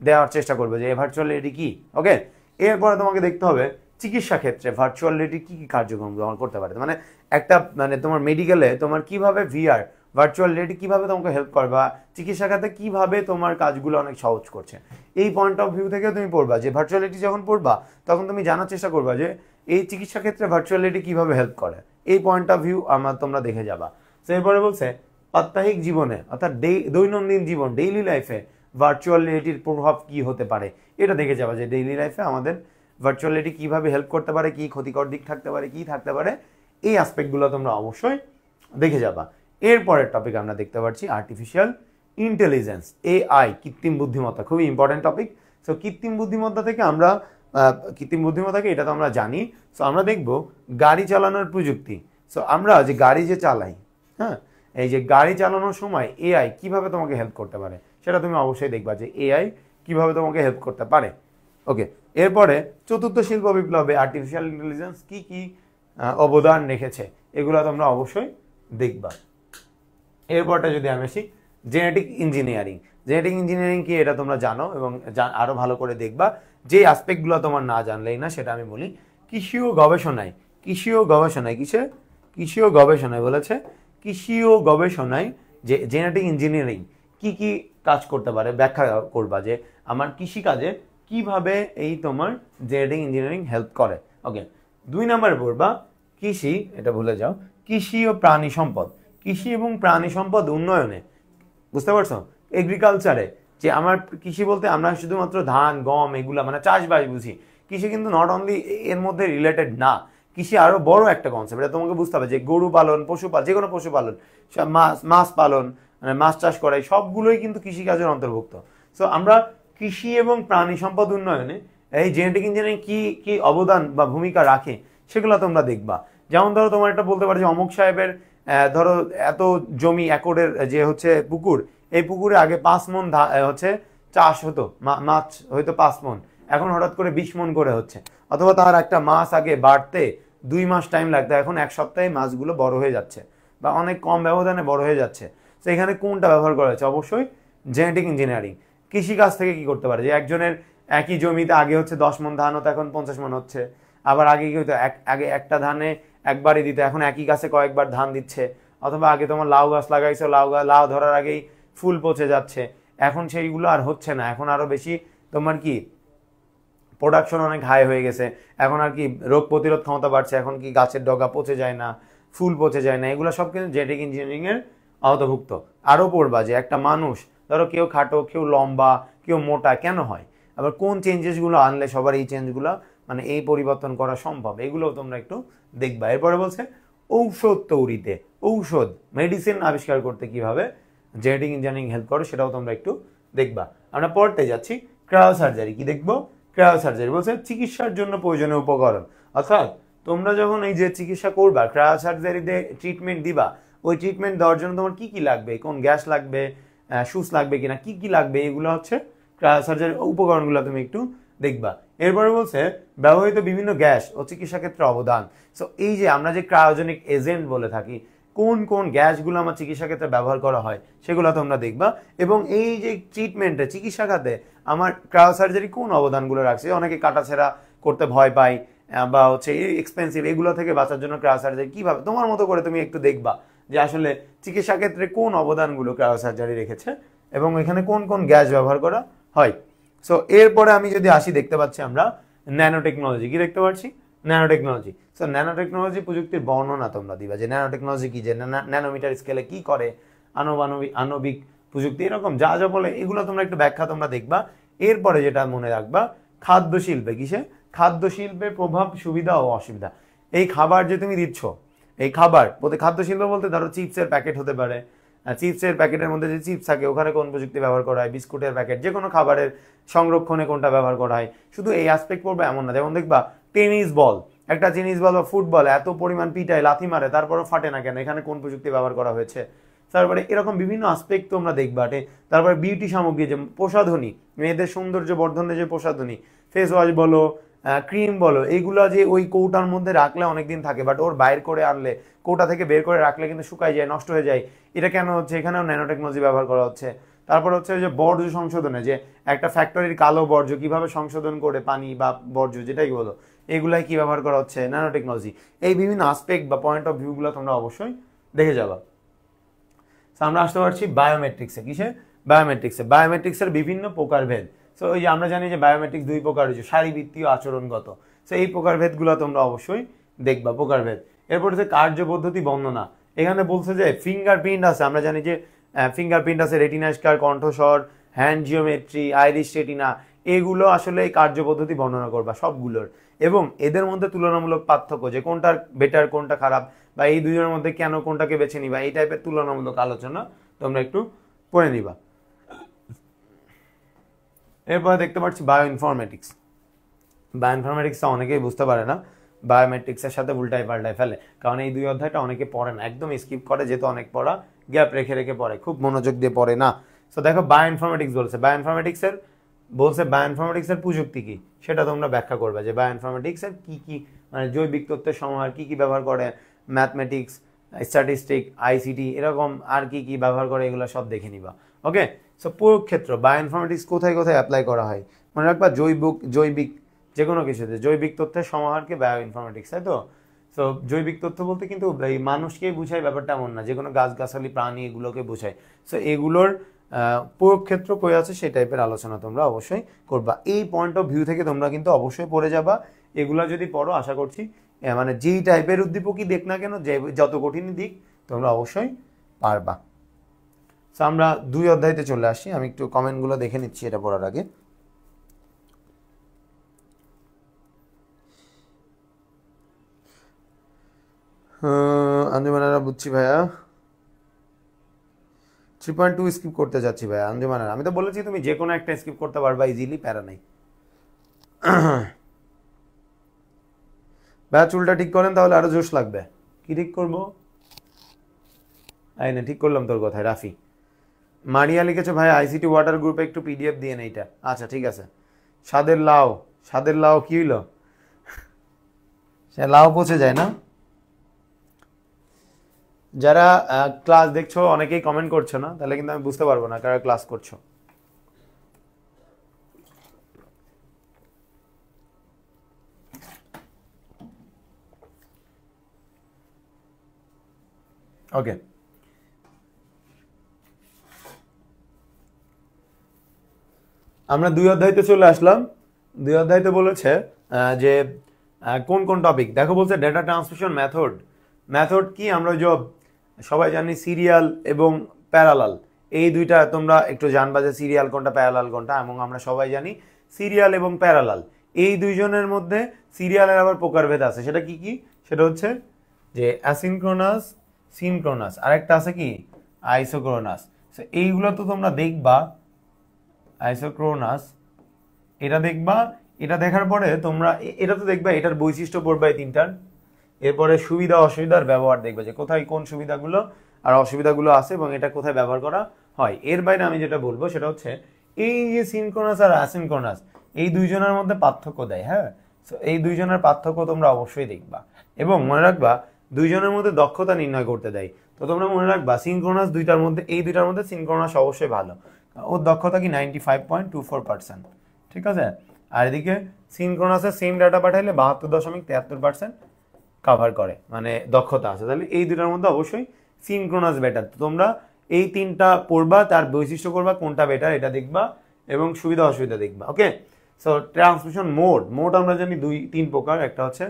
দেওয়ার চেষ্টা করবো যে ভার্চুয়াল রিয়েলিটি কি। ওকে, এরপরে তোমাকে দেখতে হবে চিকিৎসা ক্ষেত্রে ভার্চুয়াল রিয়েলিটি কি কি কার্যক্রম গ্রহণ করতে পারে, মানে একটা মানে তোমার মেডিকেলে তোমার কিভাবে VR ভার্চুয়াল রিয়েলিটি কিভাবে তোমাকে হেল্প করবে, বা চিকিৎসা খাতে কিভাবে তোমার কাজগুলো অনেক সহজ করছে। এই পয়েন্ট অফ ভিউ থেকে তুমি পড়বা যে ভার্চুয়াল রিয়েলিটি যখন পড়বা তখন তুমি জানার চেষ্টা করবা যে এই চিকিৎসা ক্ষেত্রে ভার্চুয়াল রিয়েলিটি কিভাবে হেল্প করে, এই পয়েন্ট অফ ভিউ তোমরা দেখে যাবা। তো এরপরে বলছে প্রাত্যহিক জীবনে অর্থাৎ দৈনন্দিন জীবন ডেইলি লাইফে ভার্চুয়াল রিয়েলিটির প্রভাব কি হতে পারে, এটা দেখে যাবা যে ডেইলি লাইফে আমাদের ভার্চুয়াল রিয়েলিটি কিভাবে হেল্প করতে পারে, কি ক্ষতিকর দিক থাকতে পারে, কি থাকতে পারে, এই অ্যাসপেক্টগুলো তোমরা অবশ্যই দেখে যাবা। এরপরের টপিক আমরা দেখতে পাচ্ছি আর্টিফিশিয়াল ইন্টেলিজেন্স, AI, কৃত্রিম বুদ্ধিমত্তা, খুবই ইম্পর্টেন্ট টপিক। সো কৃত্রিম বুদ্ধিমত্তা থেকে আমরা কৃত্রিম বুদ্ধিমত্তাকে এটা তো আমরা জানি। সো আমরা দেখব গাড়ি চালানোর প্রযুক্তি। সো আমরা যে গাড়ি যে চালাই, হ্যাঁ, এই যে গাড়ি চালানোর সময় AI কিভাবে তোমাকে হেল্প করতে পারে সেটা তুমি অবশ্যই দেখবা যে AI কিভাবে তোমাকে হেল্প করতে পারে। ওকে, এরপরে চতুর্থ শিল্প বিপ্লবে আর্টিফিশিয়াল ইন্টেলিজেন্স কি কি অবদান রেখেছে এগুলো তোমরা অবশ্যই দেখবা। এরপরটা যদি আমি আসি জেনেটিক ইঞ্জিনিয়ারিং, জেনেটিক ইঞ্জিনিয়ারিং কি এটা তোমরা জানো এবং আরো ভালো করে দেখবা। যে অ্যাসপেক্টগুলো তোমার না জানলেই না সেটা আমি বলি। কৃষি ও গবেষণায় বলেছে কৃষি ও গবেষণায় যে জেনেটিক ইঞ্জিনিয়ারিং কি কি কাজ করতে পারে ব্যাখ্যা করবা যে আমার কৃষি কাজে কিভাবে এই তোমার জেনেটিক ইঞ্জিনিয়ারিং হেল্প করে। ওকে, 2 নম্বরে পড়বা কৃষি, এটা ভুলে যাও, কৃষি ও প্রাণী সম্পদ, কৃষি এবং প্রাণী সম্পদ উন্নয়নে, বুঝতে পারছো, এগ্রিকালচারে যে আমার কৃষি বলতে আমরা শুধুমাত্র ধান গম এগুলা মানে চাষবাস বুঝি, কৃষি কিন্তু নট অনলি এর মধ্যে রিলেটেড না, কৃষি আরো বড় একটা কনসেপ্ট, এটা তোমাকে বুঝতে হবে যে গরু পালন, পশুপালন, যে কোনো পশুপালন, মাছ পালন, মানে মাছ চাষ করা, সবগুলোই কিন্তু কৃষিকাজের অন্তর্ভুক্ত। সো আমরা কৃষি এবং প্রাণী সম্পদ উন্নয়নে এই জেনেটিক ইঞ্জিনিয়ারিং কি কি অবদান বা ভূমিকা রাখে সেগুলো তোমরা দেখবা। যেমন ধরো তোমার একটা বলতে পারো যে অমুক সাহেবের ধরো এত জমি, একরের যে হচ্ছে পুকুর, এই পুকুরে আগে 5 মণ হচ্ছে চাষ হতো, মাছ হয়তো 5 মণ, এখন হঠাৎ করে 20 মণ করে হচ্ছে। অথবা তার একটা মাছ আগে বাড়তে 2 মাস টাইম লাগতো, এখন 1 সপ্তাহে মাছগুলো বড় হয়ে যাচ্ছে বা অনেক কম ব্যবধানে বড় হয়ে যাচ্ছে। তো এখানে কোনটা ব্যবহার করা হচ্ছে? অবশ্যই জেনেটিক ইঞ্জিনিয়ারিং। কৃষিকাজ থেকে কি করতে পারে, যে একজনের একই জমিতে আগে হচ্ছে 10 মণ ধান হতো, এখন 50 মণ হচ্ছে। আবার আগে কি হতো, আগে একটা ধানে একবারই দিত, এখন একই গাছে কয়েকবার ধান দিচ্ছে। অথবা আগে তোমার লাউ গাছ লাগাইছো, লাউ ধরার আগেই ফুল পচে যাচ্ছে, এখন সেইগুলো আর হচ্ছে না, এখন আরো বেশি তোমার কি প্রোডাকশন অনেক হাই হয়ে গেছে, এখন আর কি রোগ প্রতিরোধ ক্ষমতা বাড়ছে, এখন কি গাছের ডগা পচে যায় না, ফুল পচে যায় না, এগুলো সব কিন্তু জেনেটিক ইঞ্জিনিয়ারিং এর আওতাভুক্ত। আরও পড়বা যে একটা মানুষ ধরো কেউ খাটো, কেউ লম্বা, কেউ মোটা কেন হয়, আবার কোন চেঞ্জেসগুলো আনলে সবার এই চেঞ্জগুলো মানে এই পরিবর্তন করা সম্ভব, এগুলোও তোমরা একটু দেখবা। এরপরে বলছে ঔষধ তৈরিতে, ঔষধ মেডিসিন আবিষ্কার করতে কিভাবে জেনেটিক ইঞ্জিনিয়ারিং হেল্প করে সেটাও তোমরা একটু দেখবা। আমরা পড়তে যাচ্ছি ক্রায়োসার্জারি। কি দেখবো? ক্রায়োসার্জারি বলছে চিকিৎসার জন্য প্রয়োজনীয় উপকরণ। অর্থাৎ তোমরা যখন এই যে চিকিৎসা করবা, ক্রায়োসার্জারিতে ট্রিটমেন্ট দিবা, ওই ট্রিটমেন্ট দেওয়ার জন্য তোমার কি কি লাগবে, কোন গ্যাস লাগবে, সুচ লাগবে কিনা, কি কি লাগবে, এগুলো হচ্ছে ক্রায়োসার্জারি উপকরণগুলো তুমি একটু দেখবা। এরপরে বলছে ব্যবহৃত বিভিন্ন গ্যাস ও চিকিৎসা ক্ষেত্রে অবদান। সো এই যে আমরা যে ক্রায়োজেনিক এজেন্ট বলে থাকি, কোন কোন গ্যাসগুলো আমার চিকিৎসা ক্ষেত্রে ব্যবহার করা হয় সেগুলো তোমরা দেখবা। এবং এই যে ট্রিটমেন্টে, চিকিৎসা খাতে আমার ক্রায়োসার্জারি কোন অবদানগুলো রাখছে। অনেকে কাটাছেঁড়া করতে ভয় পায় বা হচ্ছে এক্সপেন্সিভ, এগুলো থেকে বাঁচার জন্য ক্রায়োসার্জারি কিভাবে, তোমার মতো করে তুমি একটু দেখবা যে আসলে চিকিৎসা ক্ষেত্রে কোন অবদানগুলো ক্রায়োসার্জারি রেখেছে এবং এখানে কোন কোন গ্যাস ব্যবহার করা হয়। সো এরপরে আমি যদি আসি, দেখতে পাচ্ছি আমরা ন্যানো টেকনোলজি। কি দেখতে পাচ্ছি? Nano technology. So nano technology প্রযুক্তির বর্ণনা তোমরা দিবা, যে ন্যানো টেকনোলজি কি, যে ন্যানোমিটার স্কেলে কি করে, আণবিক প্রযুক্তি, এরকম যা যা বলে এগুলো তোমরা একটু ব্যাখ্যা তোমরা দেখবা। এরপরে যেটা মনে রাখবা, খাদ্য শিল্পে, কিসে? খাদ্য শিল্পে প্রভাব, সুবিধা ও অসুবিধা। এই খাবার যে তুমি দিচ্ছ, এই খাবার খাদ্য শিল্প বলতে ধরো চিপসের প্যাকেট হতে পারে, চিপসের প্যাকেটের মধ্যে যে চিপস থাকে ওখানে কোন প্রযুক্তি ব্যবহার করা হয়, বিস্কুটের প্যাকেট, যে কোনো খাবারের সংরক্ষণে কোনটা ব্যবহার করা হয়, শুধু এই অ্যাসপেক্ট পড়বে এমন না। যেমন দেখবা টেনিস বল, একটা টেনিস বল বা ফুটবল এত পরিমাণ পিটায়, লাথি মারে, তারপরও ফাটে না কেন, এখানে কোন প্রযুক্তি ব্যবহার করা হয়েছে। তারপরে এরকম বিভিন্ন আসপেক্ট তোমরা দেখবা। তারপরে বিউটি সামগ্রী, যে প্রসাধনী, মেয়েদের সৌন্দর্য বর্ধনের যে প্রসাধনী, ফেস ওয়াশ বলো, ক্রিম বলো, এইগুলো যে ওই কৌটার মধ্যে রাখলে অনেকদিন থাকে, বাট ওর বাইর করে আনলে, কৌটা থেকে বের করে রাখলে কিন্তু শুকায় যায়, নষ্ট হয়ে যায়। এটা কেন হচ্ছে? এখানেও ন্যানো টেকনোলজি ব্যবহার করা হচ্ছে। তারপর হচ্ছে যে বর্জ্য সংশোধনে, যে একটা ফ্যাক্টরির কালো বর্জ্য কিভাবে সংশোধন করে, পানি বা বর্জ্য যেটাই বলো, এগুলাই কি ব্যবহার করা হচ্ছে? Nano technology. এই বিভিন্ন আসপেক্ট বা পয়েন্ট অফ ভিউগুলো তোমরা অবশ্যই দেখে যাবা। আমরা আসতে পারছি বায়োমেট্রিক্সে। কিসে? বায়োমেট্রিক্সে। বায়োমেট্রিক্সের বিভিন্ন প্রকারভেদ। সো ওই যে আমরা জানি যে বায়োমেট্রিক্স 2 প্রকার হচ্ছে, শারীরবৃত্তীয়, আচরণগত। সো এই প্রকারভেদগুলো তোমরা অবশ্যই দেখবা, প্রকারভেদ। এরপর হচ্ছে কার্যপদ্ধতি বর্ণনা। এখানে বলছে যে ফিঙ্গারপ্রিন্ট আছে, আমরা জানি যে ফিঙ্গারপ্রিন্ট আছে, রেটিনা স্কার, কণ্ঠস্বর, হ্যান্ড জিওমেট্রি, আইরিশ রেটিনা, এগুলো আসলে এই কার্যপদ্ধতি বর্ণনা করবা সবগুলোর। এবং এদের মধ্যে তুলনামূলক পার্থক্য, যে কোনটার বেটার, কোনটা খারাপ, বা এই দুজনের মধ্যে কেন কোনটাকে বেছে নিবা, এই টাইপের তুলনামূলক আলোচনা তোমরা একটু পড়ে নিবা। এরপরে দেখতে পাচ্ছি বায়ো ইনফরমেটিক্স। বায়ো ইনফরমেটিক্সটা অনেকেই বুঝতে পারে না, বায়োমেট্রিক্সের সাথে উল্টায় পাল্টায় ফেলে, কারণ এই 2 অধ্যায়টা অনেকে পড়ে না, একদম স্কিপ করে, যেহেতু অনেক পড়া গ্যাপ রেখে রেখে পড়ে, খুব মনোযোগ দিয়ে পড়ে না। সো দেখো বায়ো ইনফরমেটিক্স বলছে, বায়ো ইনফরমেটিক্সের প্রযুক্তি কি সেটা তোমরা ব্যাখ্যা করবে, যে বায়ো ইনফরমেটিক্সের কি কি, মানে জৈবিক তথ্যের সমাহার কি কি ব্যবহার করে, ম্যাথমেটিক্স, স্ট্যাটিস্টিক, আইসিটি, এরকম আর কি কি ব্যবহার করে, এগুলো সব দেখে নিবা। ওকে। সো প্রয়োগ ক্ষেত্র, বায়ো ইনফরমেটিক্স কোথায় কোথায় অ্যাপ্লাই করা হয় মনে রাখবা, জৈবিক যে কোনো কিছুতে জৈবিক তথ্যের সমাহারকে বায়ো ইনফরমেটিক্স, তাই তো। সো জৈবিক তথ্য বলতে কিন্তু এই মানুষকেই বুঝায় ব্যাপারটা এমন না, যে কোনো গাছগাছালি, প্রাণী, এগুলোকে বোঝায়। সো এগুলোর প্রয়োগ ক্ষেত্র কই আছে সেই টাইপের আলোচনা তোমরা অবশ্যই করবা। এই পয়েন্ট অফ ভিউ থেকে তোমরা কিন্তু অবশ্যই পড়ে যাবা। এগুলা যদি পড়ো, আশা করছি মানে যেই টাইপের উদ্দীপকই দেখ না কেন, যে যত কঠিনই দিক, তোমরা অবশ্যই পারবা। সো আমরা 2 অধ্যায়তে চলে আসছি। আমি একটু কমেন্টগুলো দেখে নিচ্ছি এটা পড়ার আগে। আঞ্জুমানারা বুঝছি ভাইয়া, 3.2 স্কিপ করতে যাচ্ছি ভাইয়া। আঞ্জুমানারা আমি তো বলেছি তুমি যে কোনো একটা স্কিপ করতে পারবা ইজিলি, প্যারা নাই। ভাইয়া চুলটা ঠিক করেন তাহলে আরো জোশ লাগবে। কি ঠিক করবো? এই না, ঠিক করলাম তোর কথায়। রাফি মারিয়া লিখেছে ভাই আইসিটি ওয়াটার গ্রুপে একটু পিডিএফ দিয়ে নেই এটা। আচ্ছা ঠিক আছে। স্বাদের লাউ, স্বাদের লাউ কি হইলো? সে লাউ পচে যায় না? যারা ক্লাস দেখছো অনেকেই কমেন্ট করছো না, তাহলে কিন্তু আমি বুঝতে পারবো না কারা ক্লাস করছো। ওকে, আমরা 2 অধ্যায়তে চলে আসলাম। 2 অধ্যায়তে বলেছে যে কোন কোন টপিক দেখো, বলছে ডেটা ট্রান্সমিশন মেথড। মেথড কি আমরা সবাই জানি সিরিয়াল এবং প্যারালাল, এই দুইটা তোমরা একটু জানবা যে সিরিয়াল কোনটা প্যারালাল কোনটা। এবং আমরা সবাই জানি সিরিয়াল এবং প্যারালাল এই দুইজনের মধ্যে সিরিয়ালের আবার প্রকারভেদ আছে। সেটা কি কি? সেটা হচ্ছে যে অ্যাসিনক্রোনাস, সিনক্রোনাস, আরেকটা আছে কি আইসোক্রোনাস। এইগুলো তো তোমরা দেখবা, আইসোক্রোনাস এটা দেখবা। এটা দেখার পরে তোমরা এটা তো দেখবা, এটার বৈশিষ্ট্য পড়বা এই তিনটার। এরপরে সুবিধা অসুবিধার ব্যবহার দেখবে যে কোথায় কোন সুবিধাগুলো আর অসুবিধাগুলো আছে এবং এটা কোথায় ব্যবহার করা হয়। এর বাইরে আমি যেটা বলবো সেটা হচ্ছে এই যে সিনক্রোনাস আর অ্যাসিনক্রোনাস এই দুইজনের মধ্যে পার্থক্য দেয়। হ্যাঁ, এই দুইজনের পার্থক্য তোমরা অবশ্যই দেখবা এবং মনে রাখবা দুইজনের মধ্যে দক্ষতা নির্ণয় করতে দেয়। তো তোমরা মনে রাখবা সিনক্রোনাস দুইটার মধ্যে, এই দুইটার মধ্যে সিনক্রোনাস অবশ্যই ভালো, ওর দক্ষতা কি 95.24%। ঠিক আছে। আর এদিকে সিনক্রোনাসের সেম ডাটা পাঠাইলে 72.73% কাভার করে, মানে দক্ষতা আছে। তাহলে এই দুটার মধ্যে অবশ্যই সিনক্রোনাস বেটার। তোমরা এই তিনটা পড়বা, তার বৈশিষ্ট্য করবা কোনটা বেটার এটা দেখবা এবং সুবিধা অসুবিধা দেখবা। ওকে, সো ট্রান্সমিশন মোড আমরা জানি 2-3 প্রকার। একটা হচ্ছে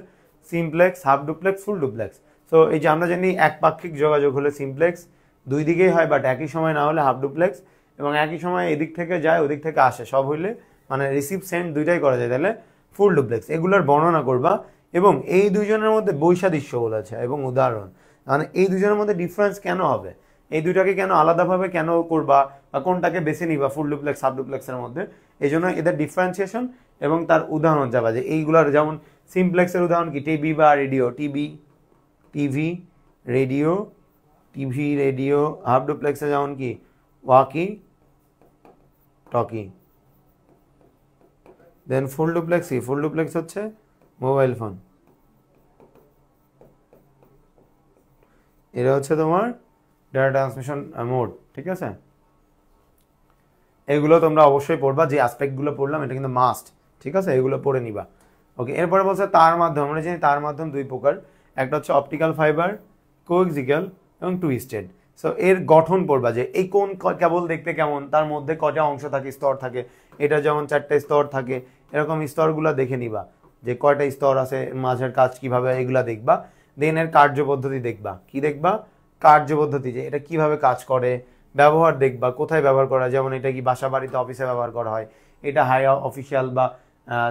simplex, half duplex, full duplex. So এই যে আমরা জানি একপাক্ষিক যোগাযোগ হলে সিমপ্লেক্স, দুই দিকেই হয় বাট একই সময় না হলে হাফ ডুপ্লেক্স, এবং একই সময় এদিক থেকে যায় ওদিক থেকে আসে সব হইলে, মানে রিসিভ সেন্ড দুইটাই করা যায়, তাহলে ফুল ডুপ্লেক্স। এগুলোর বর্ণনা করবা এবং এই দুইজনের মধ্যে বৈসাদৃশ্য বলেছে এবং উদাহরণ, মানে এই দুজনের মধ্যে ডিফারেন্স কেন হবে, এই দুইটাকে কেন আলাদাভাবে কেন করবা বা কোনটাকে বেছে নিবা ফুল ডুপ্লেক্স সাব ডুপ্লেক্সের মধ্যে, এই জন্য এদের ডিফারেন্সিয়েশন এবং তার উদাহরণ যাবা। যে এইগুলোর যেমন সিমপ্লেক্সের উদাহরণ কি, টিভি বা রেডিও, টিভি রেডিও। হাফ ডুপ্লেক্সে যেমন কি ওয়াকি টকি। দেন ফুল ডুপ্লেক্স হচ্ছে মোবাইল ফোন। এটা হচ্ছে তোমার ডেটা ট্রান্সমিশন মোড। ঠিক আছে, এগুলো তোমরা অবশ্যই পড়বা, যে অ্যাসপেক্টগুলো পড়লাম এটা কিন্তু মাস্ট। ঠিক আছে, এগুলো পড়ে নিবা। ওকে, এরপরে বলছে তার মাধ্যম। আমরা জানি তার মাধ্যম দুই প্রকার, একটা হচ্ছে অপটিক্যাল ফাইবার, কোএক্সিক্যাল এবং টুইস্টেড। সো এর গঠন পড়বা যে এই কোন কেবল দেখতে কেমন, তার মধ্যে কয়টা অংশ থাকে, স্তর থাকে। এটা যেমন 4টা স্তর থাকে, এরকম স্তরগুলো দেখে নিবা যে কয়টা স্তর আছে, মাঝের কাজ কিভাবে, এগুলা দেখবা। দেন এর কার্যপদ্ধতি দেখবা। কি দেখবা? কার্যপদ্ধতি, যে এটা কিভাবে কাজ করে। ব্যবহার দেখবা, কোথায় ব্যবহার করা, যেমন এটা কি বাসা বাড়িতে অফিসে ব্যবহার করা হয়, এটা হাই অফিসিয়াল বা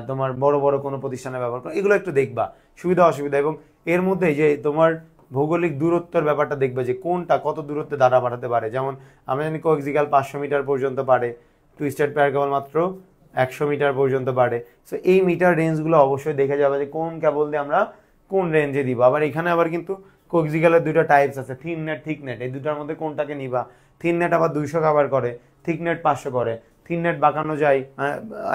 তোমার বড় বড় কোনো প্রতিষ্ঠানে ব্যবহার করা, এগুলো একটু দেখবা। সুবিধা অসুবিধা এবং এর মধ্যে যে তোমার ভৌগোলিক দূরত্বের ব্যাপারটা দেখবে যে কোনটা কত দূরত্বে ডাটা পাঠাতে পারে। যেমন আমরা জানি কোএক্সিক্যাল 500 মিটার পর্যন্ত পারে, টুইস্টেড পেয়ার কেবল মাত্র 100 মিটার পর্যন্ত পারে। সো এই মিটার রেঞ্জগুলো অবশ্যই দেখে যাবে যে কোন কেবল দিয়ে আমরা কোন রেঞ্জে দিব। আবার এখানে আবার কিন্তু কোএক্সিক্যালের দুইটা টাইপস আছে, থিন নেট, থিক নেট। এই দুটার মধ্যে কোনটাকে নিবা? থিন নেট আবার 200 কভার করে, থিক নেট 500 করে। থিন নেট বাঁকানো যায়,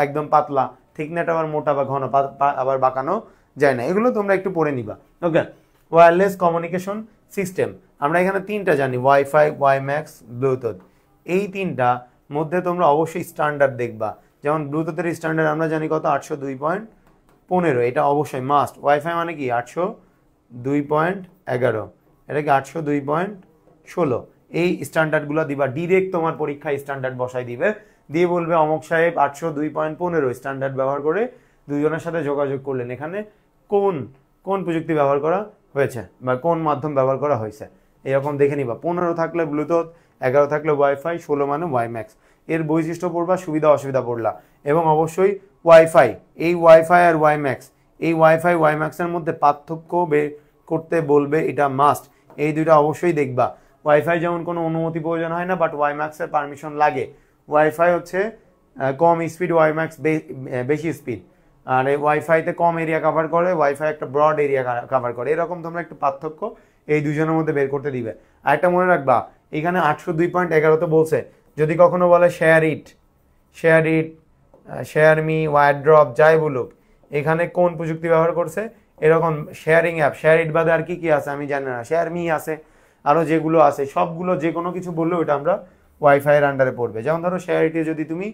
একদম পাতলা। থিক নেট আবার মোটা বা ঘন, আবার বাঁকানো যায় না। এগুলো তোমরা একটু পড়ে নিবা। ওকে, ওয়্যারলেস কমিউনিকেশন সিস্টেম আমরা এখানে 3টা জানি, ওয়াইফাই, ওয়াইম্যাক্স, ব্লুটুথ। এই 3টা মধ্যে তোমরা অবশ্যই স্ট্যান্ডার্ড দেখবা। যেমন ব্লুটুথের স্ট্যান্ডার্ড আমরা জানি কত, 802.15। এটা অবশ্যই মাস্ট। ওয়াইফাই মানে কি 802.11, এটা কি 802.16। এই স্ট্যান্ডার্ডগুলো দিবা। ডিরেক্ট তোমার পরীক্ষায় স্ট্যান্ডার্ড বসাই দিবে, দিয়ে বলবে অমুক সাহেব 802.15 স্ট্যান্ডার্ড ব্যবহার করে দুজনের সাথে যোগাযোগ করলেন, এখানে কোন কোন প্রযুক্তি ব্যবহার করা হয়েছে বা কোন মাধ্যম ব্যবহার করা হয়েছে, এরকম দেখে নিবা। 15 থাকলে ব্লুটুথ, 11 থাকলে ওয়াইফাই, 16 মানে ওয়াইম্যাক্স। এর বৈশিষ্ট্য পড়বা, সুবিধা অসুবিধা পড়লা। এবং অবশ্যই ওয়াইফাই, এই ওয়াইফাই আর ওয়াইম্যাক্স, এই ওয়াইফাই ওয়াইম্যাক্সের মধ্যে পার্থক্য বের করতে বলবে, এটা মাস্ট। এই দুইটা অবশ্যই দেখবা। ওয়াইফাই যেমন কোনো অনুমতি প্রয়োজন হয় না, বাট ওয়াইম্যাক্সের পারমিশন লাগে। ওয়াইফাই হচ্ছে কম স্পিড, ওয়াইম্যাক্স বেশি স্পিড। আর এই ওয়াইফাইতে কম এরিয়া কভার করে, ওয়াইফাই একটা ব্রড এরিয়া কভার করে। এরকম তোমরা একটু পার্থক্য এই দুজনের মধ্যে বের করতে দিবে। আর একটা মনে রাখবা, এখানে 802.11 বলছে, যদি কখনো বলে share it, share me, wardrobe, যাই বলুক, এখানে কোন প্রযুক্তি ব্যবহার করছে, এরকম শেয়ারিং অ্যাপ, শেয়ার ইট বাদে আর কি কি আছে আমি জানি না, শেয়ার মি আছে, আরও যেগুলো আছে সবগুলো যে কোনো কিছু বললেও ওটা আমরা ওয়াইফাইয়ের আন্ডারে পড়বে। যেমন ধরো শেয়ার ইটে যদি তুমি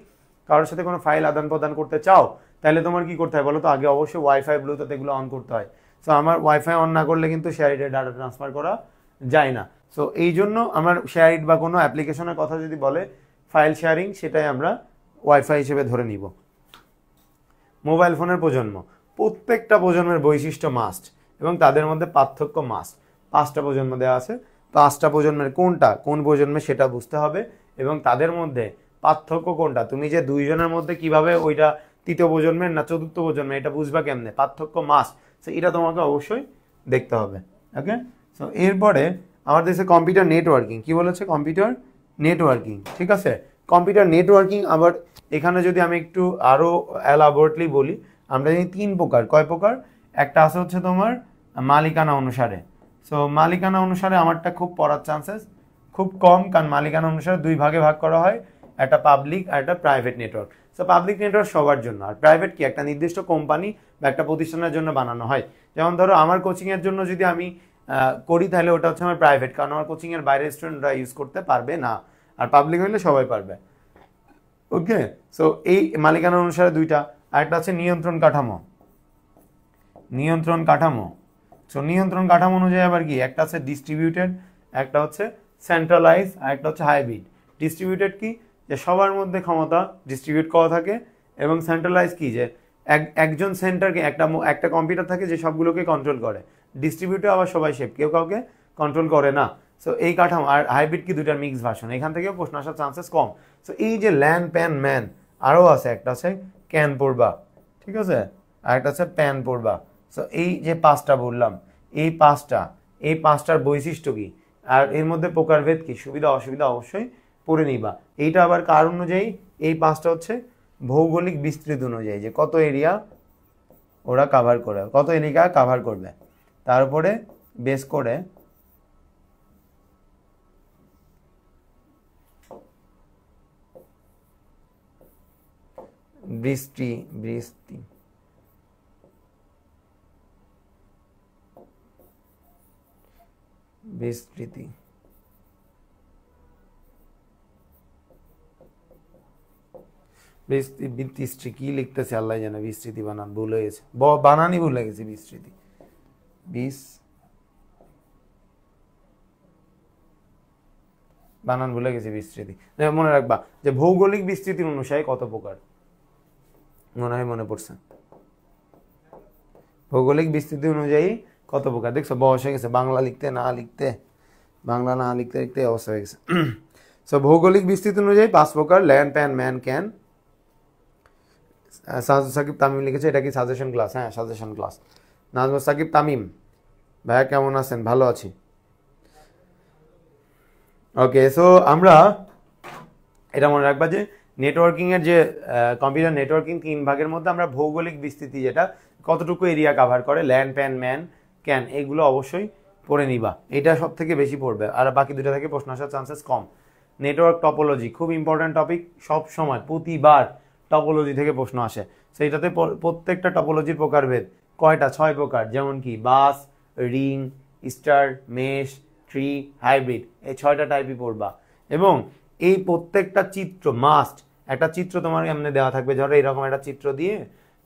কারোর সাথে কোনো ফাইল আদান প্রদান করতে চাও, তাহলে তোমার কি করতে হয় বলো তো, আগে অবশ্যই ওয়াইফাই ব্লুটুথ এগুলো অন করতে হয়। সো আমার ওয়াইফাই অন না করলে কিন্তু শেয়ার ইটের ডাটা ট্রান্সফার করা যায় না। সো এই জন্য আমার শেয়ার ইট বা কোনো অ্যাপ্লিকেশনের কথা যদি বলে ফাইল শেয়ারিং, সেটাই আমরা ওয়াইফাই হিসেবে ধরে নিব। মোবাইল ফোনের প্রজন্ম, প্রত্যেকটা প্রজন্মের বৈশিষ্ট্য মাস্ট এবং তাদের মধ্যে পার্থক্য মাস্ট। 5টা প্রজন্ম দেওয়া আছে, 5টা প্রজন্মের কোনটা কোন প্রজন্মে সেটা বুঝতে হবে এবং তাদের মধ্যে পার্থক্য কোনটা। তুমি যে দুইজনের মধ্যে কিভাবে ওইটা তৃতীয় প্রজন্মের না চতুর্থ প্রজন্মের এটা বুঝবা কেমনে, পার্থক্য মাস্ট। সো এটা তোমাকে অবশ্যই দেখতে হবে। ওকে, সো এরপরে আমার দেশে কম্পিউটার নেটওয়ার্কিং কি বলেছে, কম্পিউটার নেটওয়ার্কিং। ঠিক আছে, কম্পিউটার নেটওয়ার্কিং আবার এখানে যদি আমি একটু আরও এলাবোরেটলি বলি, আমরা জানি 3 প্রকার। কয় প্রকার? একটা আছে হচ্ছে তোমার মালিকানা অনুসারে। সো মালিকানা অনুসারে আমারটা খুব পড়ার চান্সেস খুব কম, কারণ মালিকানা অনুসারে 2 ভাগে ভাগ করা হয়, একটা পাবলিক আর একটা private network. So public network সবার জন্য, আর প্রাইভেট কি একটা নির্দিষ্ট কোম্পানি বা একটা প্রতিষ্ঠানের জন্য বানানো হয়। যেমন ধরো আমার কোচিংয়ের জন্য যদি আমি করি, তাহলে ওটা হচ্ছে আমার প্রাইভেট, কারণ আমার কোচিংয়ের বাইরের স্টুডেন্টরা ইউজ করতে পারবে না। আর পাবলিক হইলে সবাই পারবে। ওকে, সো এই মালিকানা অনুসারে 2টা। আর একটা আছে নিয়ন্ত্রণ কাঠামো। নিয়ন্ত্রণ কাঠামো, সো নিয়ন্ত্রণ কাঠামো অনুযায়ী আবার কি, একটা আছে ডিস্ট্রিবিউটেড, একটা হচ্ছে সেন্ট্রালাইজ, আর একটা হচ্ছে হাইব্রিড। ডিস্ট্রিবিউটেড কি, যে সবার মধ্যে ক্ষমতা ডিস্ট্রিবিউট করা থাকে, এবং সেন্ট্রালাইজ কি, যে একজন সেন্টারকে একটা কম্পিউটার থাকে যে সবগুলোকে কন্ট্রোল করে। ডিস্ট্রিবিউটে আবার সবাই শেপ, কেউ কাউকে কন্ট্রোল করে না। সো এই কাঠামো। আর হাইব্রিড কি, 2টার মিক্স ভার্সন। এখান থেকেও প্রশ্ন আসার চান্সেস কম। সো এই যে ল্যান, প্যান, ম্যান, আরও আছে, একটা আছে ক্যান পড়বা, ঠিক আছে, আর একটা আছে প্যান পড়বা। সো এই যে 5টা বললাম, এই 5টার বৈশিষ্ট্য কি, আর এর মধ্যে প্রকারভেদ কি, সুবিধা অসুবিধা অবশ্যই পড়ে নিবা। এইটা আবার কার অনুযায়ী, এই 5টা হচ্ছে ভৌগোলিক বিস্তৃতি অনুযায়ী, যে কত এরিয়া ওরা কাভার করে, কত এরিয়া কাভার করবে, তার উপরে বেস করে বিস্তৃতি বিস্তৃতি কি লিখতেছে আল্লাহ জানে, বিস্তৃতি বানান ভুল হয়ে গেছে, বানানই ভুলে গেছে, বিস্তৃতি বানান ভুলে গেছি, বিস্তৃতি। মনে রাখবা যে ভৌগোলিক বিস্তৃতির অনুসারে কত প্রকার, মনে হয় মনে পড়ছে, ভৌগোলিক বিস্তৃতি অনুযায়ী কত প্রকার। দেখছো বয়স হয়ে গেছে, বাংলা না লিখতে লিখতে অবস্থা হয়ে গেছে। সো ভৌগোলিক বিস্তৃতি অনুযায়ী 5 প্রকার, land, pan, man, can. Shakib Tamim লিখেছে, এটা কি সাজেশন ক্লাস? হ্যাঁ, সাজেশন ক্লাস। নাজমুল সাকিব তামিম ভাইয়া কেমন আছেন? ভালো আছি। ওকে, সো আমরা এটা মনে রাখবা যে নেটওয়ার্কিংয়ের যে কম্পিউটার নেটওয়ার্কিং 3 ভাগের মধ্যে আমরা ভৌগোলিক বিস্তৃতি, যেটা কতটুকু এরিয়া কাভার করে, ল্যান্ড, প্যান, ম্যান, ক্যান, এগুলো অবশ্যই পড়ে নিবা। এটা সব থেকে বেশি পড়বে, আর বাকি 2টা থেকে প্রশ্ন আসার চান্সেস কম। নেটওয়ার্ক টপোলজি খুব ইম্পর্ট্যান্ট টপিক, সব সময় প্রতিবার টপোলজি থেকে প্রশ্ন আসে। সেইটাতে প্রত্যেকটা টপোলজির প্রকারভেদ কয়টা, 6 প্রকার। যেমন কি bus, ring, star, mesh, tree, hybrid, এই 6টা টাইপই পড়বা। এবং এই প্রত্যেকটা চিত্র মাস্ট, একটা চিত্র তোমার এমনি দেওয়া থাকবে, ধরো এরকম একটা চিত্র দিয়ে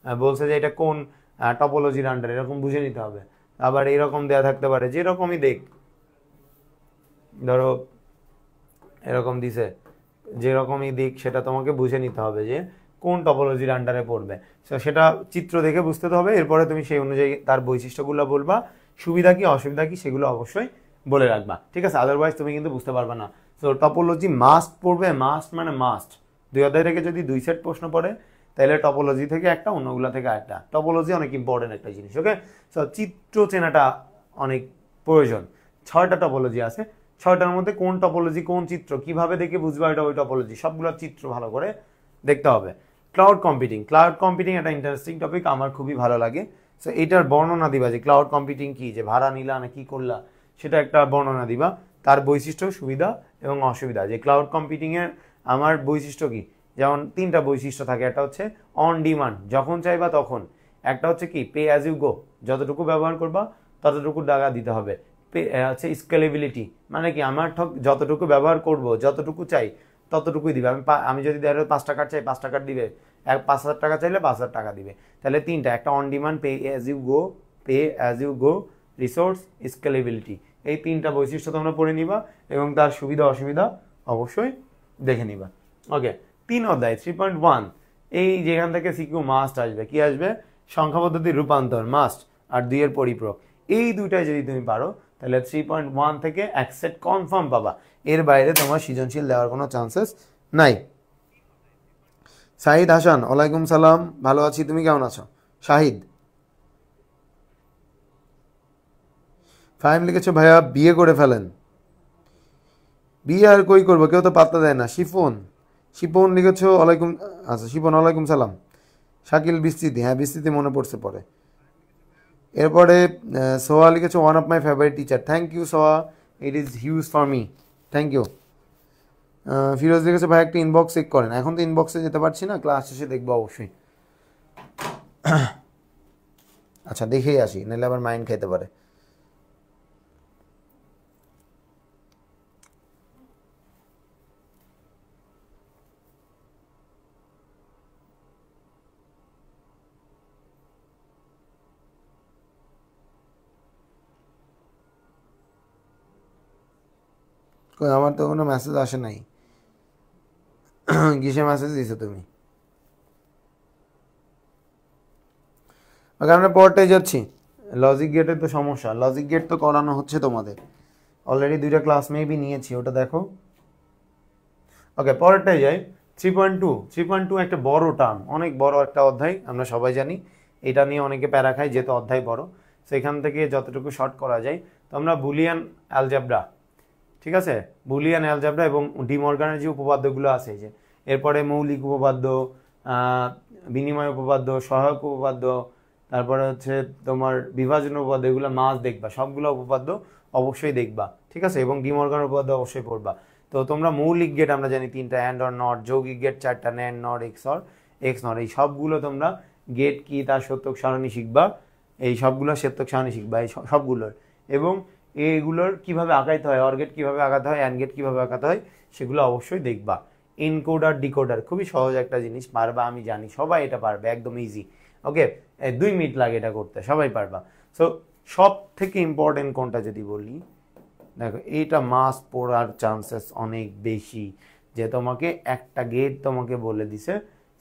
বলছে যে এটা কোন টপোলজির আন্ডারে, এরকম বুঝে নিতে হবে। আবার এরকম দেওয়া থাকতে পারে, যেরকমই দেখ, ধরো এরকম দিছে, যেরকমই দিক সেটা তোমাকে বুঝে নিতে হবে যে কোন টপোলজির আন্ডারে পড়বে। সো সেটা চিত্র দেখে বুঝতে হবে, এরপরে তুমি সেই অনুযায়ী তার বৈশিষ্ট্যগুলো বলবা, সুবিধা কি অসুবিধা কি সেগুলো অবশ্যই বলে রাখবা, ঠিক আছে? আদারওয়াইজ তুমি কিন্তু বুঝতে পারবে না। সো টপোলজি মাস্ট পড়বে, মাস্ট মানে মাস্ট। 2 অধ্যায় থেকে যদি 2 সেট প্রশ্ন পড়ে, তাহলে টপোলজি থেকে একটা, অন্যগুলো থেকে একটা। টপোলজি অনেক ইম্পর্টেন্ট একটা জিনিস। ওকে, সো চিত্র চেনাটা অনেক প্রয়োজন। 6টা টপোলজি আছে, 6টার মধ্যে কোন টপোলজি কোন চিত্র কিভাবে দেখে বুঝবা এটা ওই টপোলজি, সবগুলোর চিত্র ভালো করে দেখতে হবে। ক্লাউড কম্পিউটিং একটা ইন্টারেস্টিং টপিক, আমার খুবই ভালো লাগে। সো এটার বর্ণনা দিবা যে ক্লাউড কম্পিউটিং কি, যে ভাড়া নিলা না কি করলা, সেটা একটা বর্ণনা দিবা, তার বৈশিষ্ট্য সুবিধা এবং অসুবিধা, যে ক্লাউড কম্পিউটিংয়ের আমার বৈশিষ্ট্য কি। যেমন 3টা বৈশিষ্ট্য থাকে, একটা হচ্ছে অন ডিমান্ড, যখন চাইবা তখন। একটা হচ্ছে কি পে অ্যাজ ইউ গো, যতটুকু ব্যবহার করবা ততটুকু টাকা দিতে হবে। হচ্ছে স্কেলেবিলিটি, মানে কি আমার যতটুকু ব্যবহার করব, যতটুকু চাই ততটুকুই দিবে। আমি যদি 5টা কার্ড চাই 5টা কার্ড দিবে, 5,000 টাকা চাইলে 5,000 টাকা দিবে। তাহলে 3টা, একটা on demand, pay as you go, resource, scalability. এই 3টা বৈশিষ্ট্য তোমরা পড়ে নিবা এবং তার সুবিধা অসুবিধা অবশ্যই দেখে নিবা। ওকে, 3 অধ্যায় 3.1, এই যেখান থেকে সিকিউ মাস্ট আসবে, কি আসবে, সংখ্যা পদ্ধতির রূপান্তর মাস্ট, আর 2 এর পরিপূরক। এই দুইটাই যদি তুমি পারো তাহলে 3.1 থেকে অ্যাকসেপ্ট কনফার্ম পাবা, এর বাইরে তোমার সৃজনশীল দেওয়ার কোনো চান্সেস নাই। শাহিদ হাসান, ওয়ালাইকুম সালাম, ভালো আছি, তুমি কেমন আছো? শাহিদ ফাইম লিখেছো ভাইয়া বিয়ে করে ফেলেন। বিয়ে আর কই করবো, কেউ তো পাত্তা দেয় না। শিপন লিখেছো ওয়ালাইকুম, আচ্ছা শিপন ওয়ালাইকুম সালাম। শাকিল বিস্তৃতি, হ্যাঁ বিস্তৃতি মনে পড়ছে পরে। এরপরে সোয়া লিখেছো one of my favourite teacher, thank you Soya, it is huge for me, thank you. Firoz লিখেছে ভাই একটা ইনবক্স চেক করেন, এখন তো ইনবক্সে যেতে পারছি না, ক্লাস শেষে দেখবো অবশ্যই। আচ্ছা দেখেই আসি, নাহলে আবার মাইন্ড খাইতে পারে। আমার তো কোনো মেসেজ আসে নাই। কিসে মেসেজ দিছো তুমি? ওকে, আমরা পরটাই যাচ্ছি। লজিক গেটের তো সমস্যা, লজিক গেট তো করানো হচ্ছে তোমাদের, অলরেডি 2টা ক্লাস মেবি নিয়েছি, ওটা দেখো। ওকে, পরেরটাই যাই। 3.2 একটা বড় টার্ম, অনেক বড় একটা অধ্যায়, আমরা সবাই জানি। এটা নিয়ে অনেকে প্যারা খায় যেহেতু অধ্যায় বড়, সেখান থেকে যতটুকু শর্ট করা যায়। তো আমরা বুলিয়ান অ্যালজেব্রা, ঠিক আছে, বুলিয়ান অ্যালজেব্রা এবং ডি মর্গানের যে উপপাদ্যগুলো আছে, যে এরপরে মৌলিক উপপাদ্য, বিনিময় উপপাদ্য, সহায়ক উপপাদ্য, তারপরে হচ্ছে তোমার বিভাজন উপপাদ্য, এগুলো মাস দেখবা, সবগুলো উপপাদ্য অবশ্যই দেখবা, ঠিক আছে, এবং ডি মর্গানের উপপাদ্য অবশ্যই পড়বা। তো তোমরা মৌলিক গেট আমরা জানি 3টা, অ্যান্ড অর নট, যৌগিক গেট 4টা, ন্যান্ড নট, এক্স নট, এই সবগুলো তোমরা গেট কি তার সত্যক সারণী শিখবা, এই সবগুলো সত্যক সারণী শিখবা, এই সবগুলোর, এবং এইগুলোর কিভাবে আঁকাইতে হয়, অর গেট কীভাবে আঁকাতে হয়, অ্যান্ড গেট কীভাবে আঁকাতে হয়, সেগুলো অবশ্যই দেখবা। এনকোডার ডিকোডার খুবই সহজ একটা জিনিস, পারবা, আমি জানি সবাই এটা পারবে, একদম ইজি। ওকে, 2 মিনিট লাগে এটা করতে, সবাই পারবা। সো সব থেকে ইম্পর্টেন্ট কোনটা যদি বলি, দেখো এইটা মাস পড়ার চান্সেস অনেক বেশি, যে তোমাকে একটা গেট তোমাকে বলে দিছে,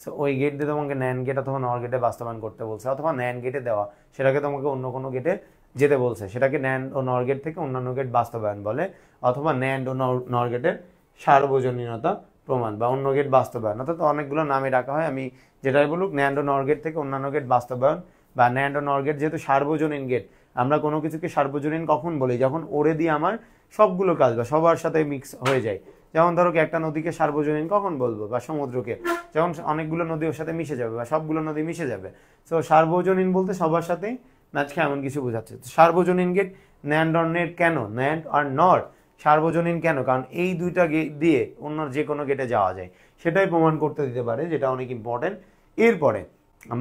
সো ওই গেট দিয়ে তোমাকে ন্যান্ড গেট অথবা নর গেটে বাস্তবায়ন করতে বলছে, অথবা ন্যান্ড গেটে দেওয়া সেটাকে তোমাকে অন্য কোনো গেটে যেতে বলছে, সেটাকে ন্যান্ড ও নর গেট থেকে অন্যান্য গেট বাস্তবায়ন বলে, অথবা ন্যান্ড ও নর গেটের সার্বজনীনতা প্রমাণ বা অন্য গেট বাস্তবায়ন, অর্থাৎ অনেকগুলো নামে ডাকা হয়। আমি যেটাই বলুক, ন্যান্ড ও নর গেট থেকে অন্যান্য গেট বাস্তবায়ন, বা ন্যান্ড ও নর গেট যেহেতু সার্বজনীন গেট, আমরা কোনো কিছুকে সার্বজনীন কখন বলি, যখন ওরে দিয়ে আমার সবগুলো কাজ বা সবার সাথে মিক্স হয়ে যায়। যেমন ধরো একটা নদীকে সার্বজনীন কখন বলবো, বা সমুদ্রকে যখন অনেকগুলো নদী ওর সাথে মিশে যাবে বা সবগুলো নদী মিশে যাবে। তো সার্বজনীন বলতে সবার সাথেই ম্যাচ খেয়ে এমন কিছু বোঝাচ্ছে। সার্বজনীন গেট ন্যান্ড অর নেট, কেন ন্যান্ড আর নট সার্বজনীন কেন, কারণ এই দুইটা গেট দিয়ে অন্য যে কোনো গেটে যাওয়া যায়, সেটাই প্রমাণ করতে দিতে পারে, যেটা অনেক ইম্পর্টেন্ট। এরপরে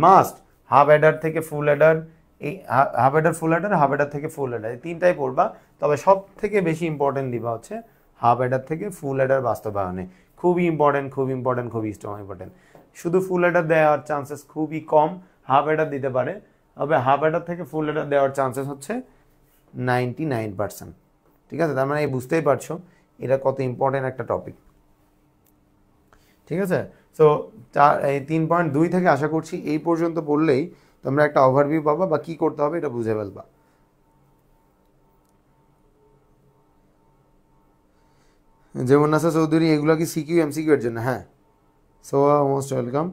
মাস্ট, হাফ অ্যাডার থেকে ফুল অ্যাডার, এই হাফ অ্যাডার ফুল অ্যাডার, হাফ অ্যাডার থেকে ফুল অ্যাডার, এই 3টাই পড়বা। তবে সব থেকে বেশি ইম্পর্টেন্ট দিবা হচ্ছে হাফ অ্যাডার থেকে ফুল অ্যাডার বাস্তবায়নে, খুবই ইম্পর্টেন্ট, খুবই ইম্পর্টেন্ট, খুবই ইম্পর্টেন্ট। শুধু ফুল অ্যাডার দেওয়ার চান্সেস খুবই কম, হাফ অ্যাডার দিতে পারে, তবে হাফ অ্যাডার থেকে ফুল অ্যাডার দেওয়ার চান্সেস হচ্ছে 99%, ঠিক আছে। তার মানে এই বুঝতেই পারছো এটা কত ইম্পর্টেন্ট একটা টপিক, ঠিক আছে। সো এই 3.2 থেকে আশা করছি এই পর্যন্ত পড়লেই তোমরা একটা ওভারভিউ পাবা বা কী করতে হবে এটা বুঝে ফেলবা। যেমন নাসা চৌধুরী, এগুলো কি সিকিউ এমসিকিউ এর জন্য? হ্যাঁ, so most welcome.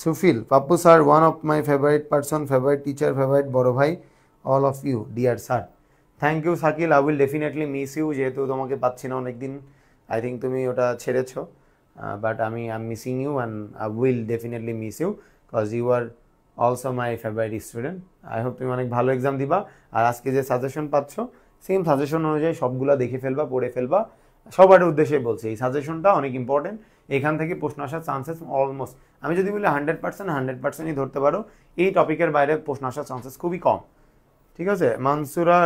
Sufil, Pappu sir one of my favourite person, favourite teacher, favourite বড় ভাই, all of you dear sir, thank you Shakil, I will definitely miss you, যেহেতু তোমাকে পাচ্ছি না অনেকদিন, আই থিঙ্ক তুমি ওটা ছেড়েছো, বাট আমি I am missing you and I will definitely miss you because you are also my favourite student. I hope তুমি অনেক ভালো এক্সাম দিবা, আর আজকে যে সাজেশন পাচ্ছ সেম সাজেশন অনুযায়ী সবগুলো দেখে ফেলবা, পড়ে ফেলবা। সবার উদ্দেশ্যে বলছি এই সাজেশনটা অনেক ইম্পর্টেন্ট, এখান থেকে প্রশ্ন আসার চান্সেস অলমোস্ট, আমি যদি বলি 100%ই ধরতে পারো, এই টপিকের বাইরে প্রশ্ন আসার চান্সেস খুবই কম। ঠিক আছে, মানসুরা